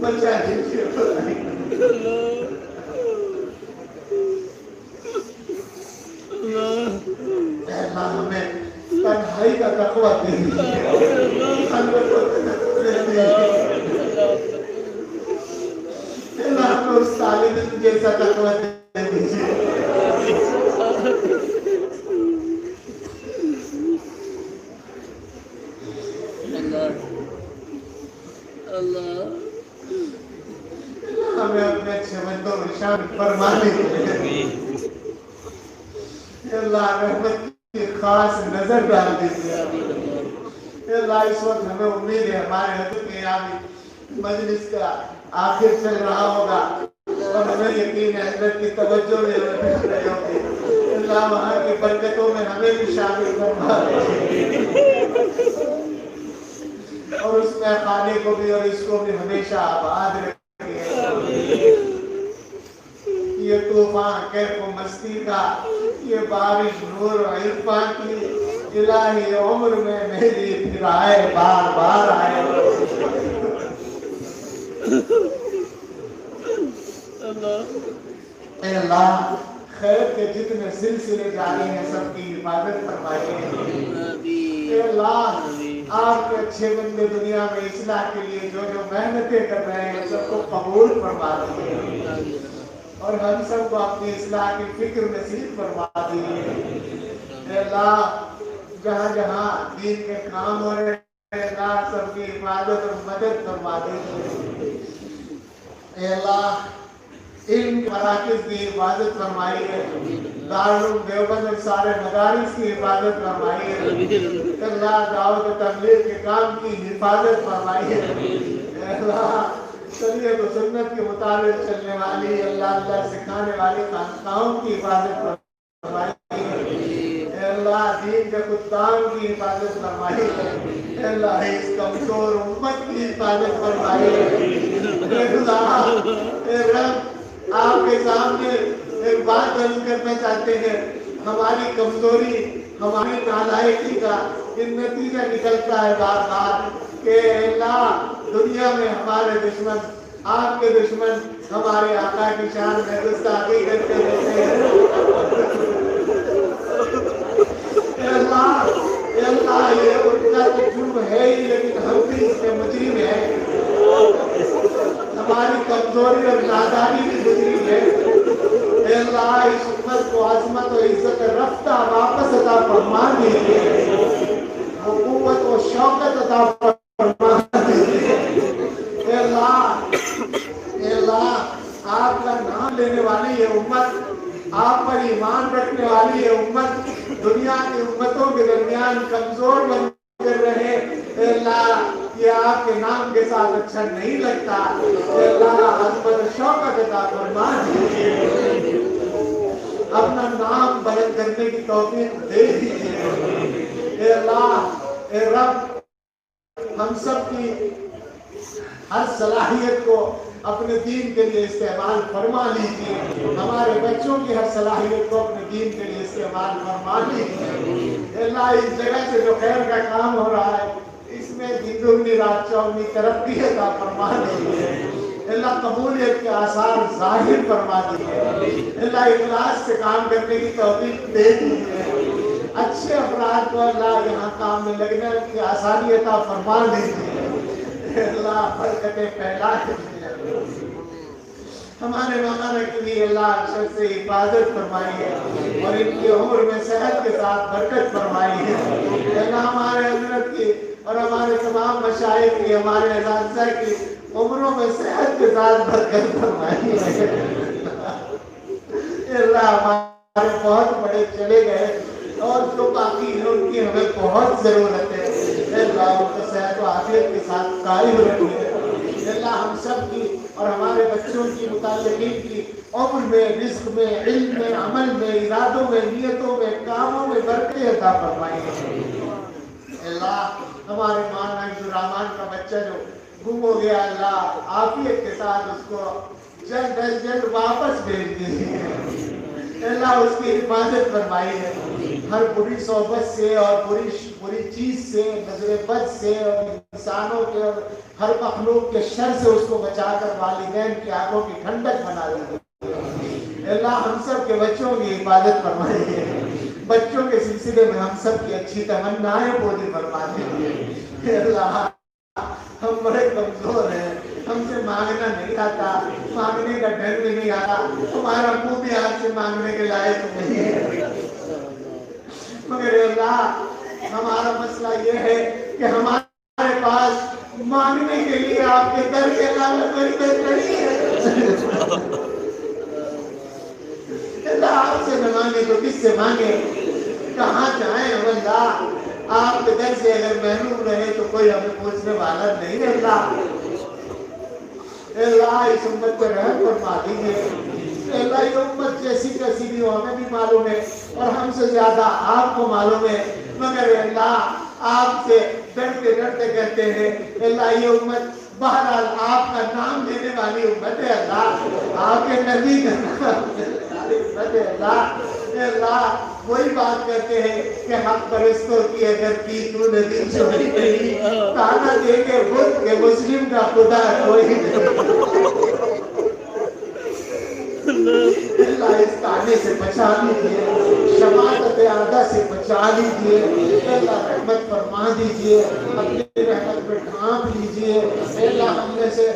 بچا لیجیے اللہ ہمیں تنہائی کا تقویٰ دے دیجیے، اللہ ہمیں اس طالب جیسا تقویٰ دے دیجیے۔ ہمیں اپنے اچھے بندوں میں شامل فرما لیجیے، اللہ رحمت کی خاص نظر ڈال دیجیے۔ اللہ اس وقت ہمیں امید ہے ہمارے حضرت کے یہاں بھی مجلس کا آخر چل رہا ہوگا، اور ہمیں یقین ہے حضرت کی توجہ میں رکھ رہے ہوگی، اللہ وہاں کی برکتوں میں ہمیں بھی شامل فرما دیجیے، اور اس میں خانے کو بھی اور اس کو بھی ہمیشہ آباد رکھے۔ یہ طوفان کیف و مستی کا، یہ بارش نور و عرفان کی، الہی عمر میں میری پھر آئے، بار بار آئے۔ اے اللہ خیر کے جتنے سلسلے جاری ہیں سب کی حفاظت فرمائیے۔ اے اللہ آپ کے اچھے بندے دنیا میں اصلاح کے لیے جو جو محنتیں کر رہے ہیں سب کو قبول فرما دیجیے، اور ہم سب کو اپنی اصلاح کی فکر نصیب فرما دیجیے۔ اے اللہ جہاں جہاں دین کے کام ہو رہے ہیں اللہ سب کی حفاظت اور مدد فرما دیجیے۔ اے اللہ علم کے مراکز کی حفاظت فرمائیے، دارالعلوم دیوبند اور سارے مدارس کی حفاظت فرمائیے، اللہ دعوت و تبلیغ کے کام کی حفاظت فرمائیے۔ اے اللہ شریعت و سنت کے مطابق چلنے والی اللہ سکھانے والی خانقاہوں کی حفاظت فرمائیے۔ اے اللہ دین کے خدام کی حفاظت فرمائیے، اے اللہ اس کمزور امت کی حفاظت فرمائیے۔ اے اللہ اے رب آپ کے سامنے ایک بات عرض کرنا چاہتے ہیں، ہماری کمزوری ہماری نالائقی کا یہ نتیجہ نکلتا ہے بار بار کہ اللہ دنیا میں ہمارے دشمن آپ کے دشمن ہمارے آقا کی شان میں گستاخی کرتے رہتے ہیں۔ اے اللہ یہ ان کا تو جرم ہے ہی، لیکن ہم بھی اس میں مجرم ہیں، ہماری کمزوری اور نادانی بھی مجرم ہے۔ اے اللہ اس امت کو عظمت و عزت رفتہ واپس عطا فرما دیجیے، وہ قوت و شوکت عطا فرما دیجیے۔ اے اللہ آپ کا نام لینے والی یہ امت، آپ پر ایمان رکھنے والی یہ امت دنیا کی امتوں کے درمیان کمزور بن کر رہے، اے اللہ یہ آپ کے نام کے ساتھ اچھا نہیں لگتا۔ اے اللہ عظمت و شوکت عطا فرما دیجیے، اپنا نام بلند کرنے کی توفیق دے دیجیے۔ اے اللہ اے رب ہم سب کی ہر صلاحیت کو اپنے دین کے لیے استعمال فرما لیجیے، ہمارے بچوں کی ہر صلاحیت کو اپنے دین کے لیے استعمال فرما لیجیے۔ اللہ اس جگہ سے جو خیر کا کام ہو رہا ہے دگنی رات چوگنی ترقی عطا فرما دیجیے اللہ، قبولیت کے آثار ظاہر فرما دیجیے اللہ، اخلاص سے کام کرنے کی توفیق دے دیجیے، اچھے افراد کو اللہ یہاں کام میں لگنے کی آسانی عطا فرما دیجیے اللہ، برکتیں پھیلا دیجیے، ہمارے مہمان کے لیے اللہ اکثر سے حفاظت فرمائیے اور ان کی عمر میں صحت کے ساتھ برکت فرمائیے اللہ، ہمارے حضرت کی اور ہمارے تمام مشائخ کی، ہمارے اساتذہ کی عمروں میں صحت کے ساتھ برکت فرمائیے اللہ، ہمارے بہت بڑے چلے گئے اور جو باقی ہیں ان کی ہمیں بہت ضرورت ہے اللہ، ان کو صحت و عافیت کے ساتھ قائم رکھیے اللہ، ہم سب کی اور ہمارے بچوں کی، متعلقین کی عمر میں، رزق میں، علم میں، عمل میں، ارادوں میں، نیتوں میں، کاموں میں برکت عطا فرمائیے اللہ، ہمارے مولانا عبدالرحمان کا بچہ جو گم ہو گیا اللہ، عافیت کے ساتھ اس کو جلد از جلد واپس بھیج دیجیے اللہ، اس کی حفاظت فرمائیے ہر بری صحبت سے اور بری چیز سے، نظر بد سے اور انسانوں کے اور ہر مخلوق کے شر سے اس کو بچا کر والدین کی آنکھوں کی ٹھنڈک بنا دیجیے اللہ، ہم سب کے بچوں کی حفاظت فرمائیے، بچوں کے سلسلے میں ہم سب کی اچھی تمنائیں پوری فرما دیجیے اللہ، ہم بڑے کمزور ہیں، ہم سے مانگنا نہیں آتا، مانگنے کا ڈر بھی نہیں آتا، ہمارا منہ بھی آپ سے مانگنے کے لائق نہیں ہے مگر اللہ، ہمارا مسئلہ یہ ہے کہ ہمارے پاس مانگنے کے لیے آپ کے در کے علاوہ کوئی در نہیں ہے اللہ، آپ سے نہ مانگے تو کس سے مانگے، کہاں جائیں ہم اللہ، آپ کے در سے اگر محروم رہے تو کوئی ہمیں پوچھنے والا نہیں ہے اللہ اللہ، اس امت پر رحم فرما دیجیے اللہ، یہ امت جیسی کیسی بھی ہو ہمیں بھی معلوم ہے اور ہم سے زیادہ آپ کو معلوم ہے، مگر اللہ آپ سے ڈرتے ڈرتے کہتے ہیں اللہ، یہ امت بہرحال آپ کا نام لینے والی امت ہے اللہ، آپ کے نبی کا نام امت ہے اللہ اللہ، وہی بات کرتے ہیں کہ حق پرستوں کی اگر کی تو نے دل چھوڑی نہیں، تانا دے کے خود کے مسلم کا خدا کوئی نہیں اللہ، اس تانے سے بچا لیجیے، شماتت اعداء سے بچا لیجیے اللہ، رحمت فرما دیجیے، اپنی رحمت میں ڈھانپ لیجیے اللہ، ہم میں سے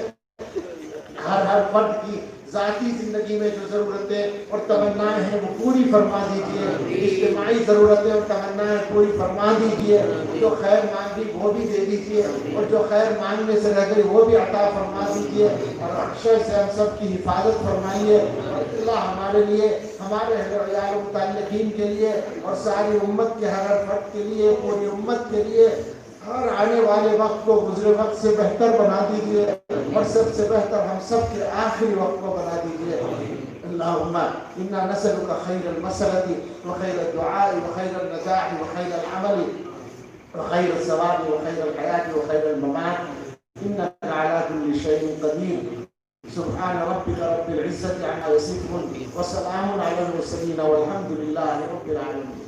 ہر فرد کی ذاتی زندگی میں جو ضرورتیں اور تمنائیں ہیں وہ پوری فرما دیجیے، اجتماعی ضرورتیں اور تمنائیں پوری فرما دیجیے، جو خیر مانگی وہ بھی دے دیجیے اور جو خیر مانگنے سے رہ گئی وہ بھی عطا فرما دیجیے اور اکثر سے ہم سب کی حفاظت فرمائیے اللہ، ہمارے لیے، ہمارے عیال و متعلقین کے لیے اور ساری امت کے ہر فرد کے لیے، پوری امت کے لیے ہر آنے والے وقت کو گزرے وقت سے بہتر بنا دیجیے اور سب سے بہتر ہم سب کے آخری وقت کو بنا دیجیے اللہم انا نسألک خیر المسألة وخیر الدعاء وخیر النجاح وخیر العمل وخیر الثواب وخیر الحیاة وخیر الممات انك على كل شيء قدیر سبحان ربك رب العزة عما يصفون وسلام على المرسلين والحمد لله رب العالمين.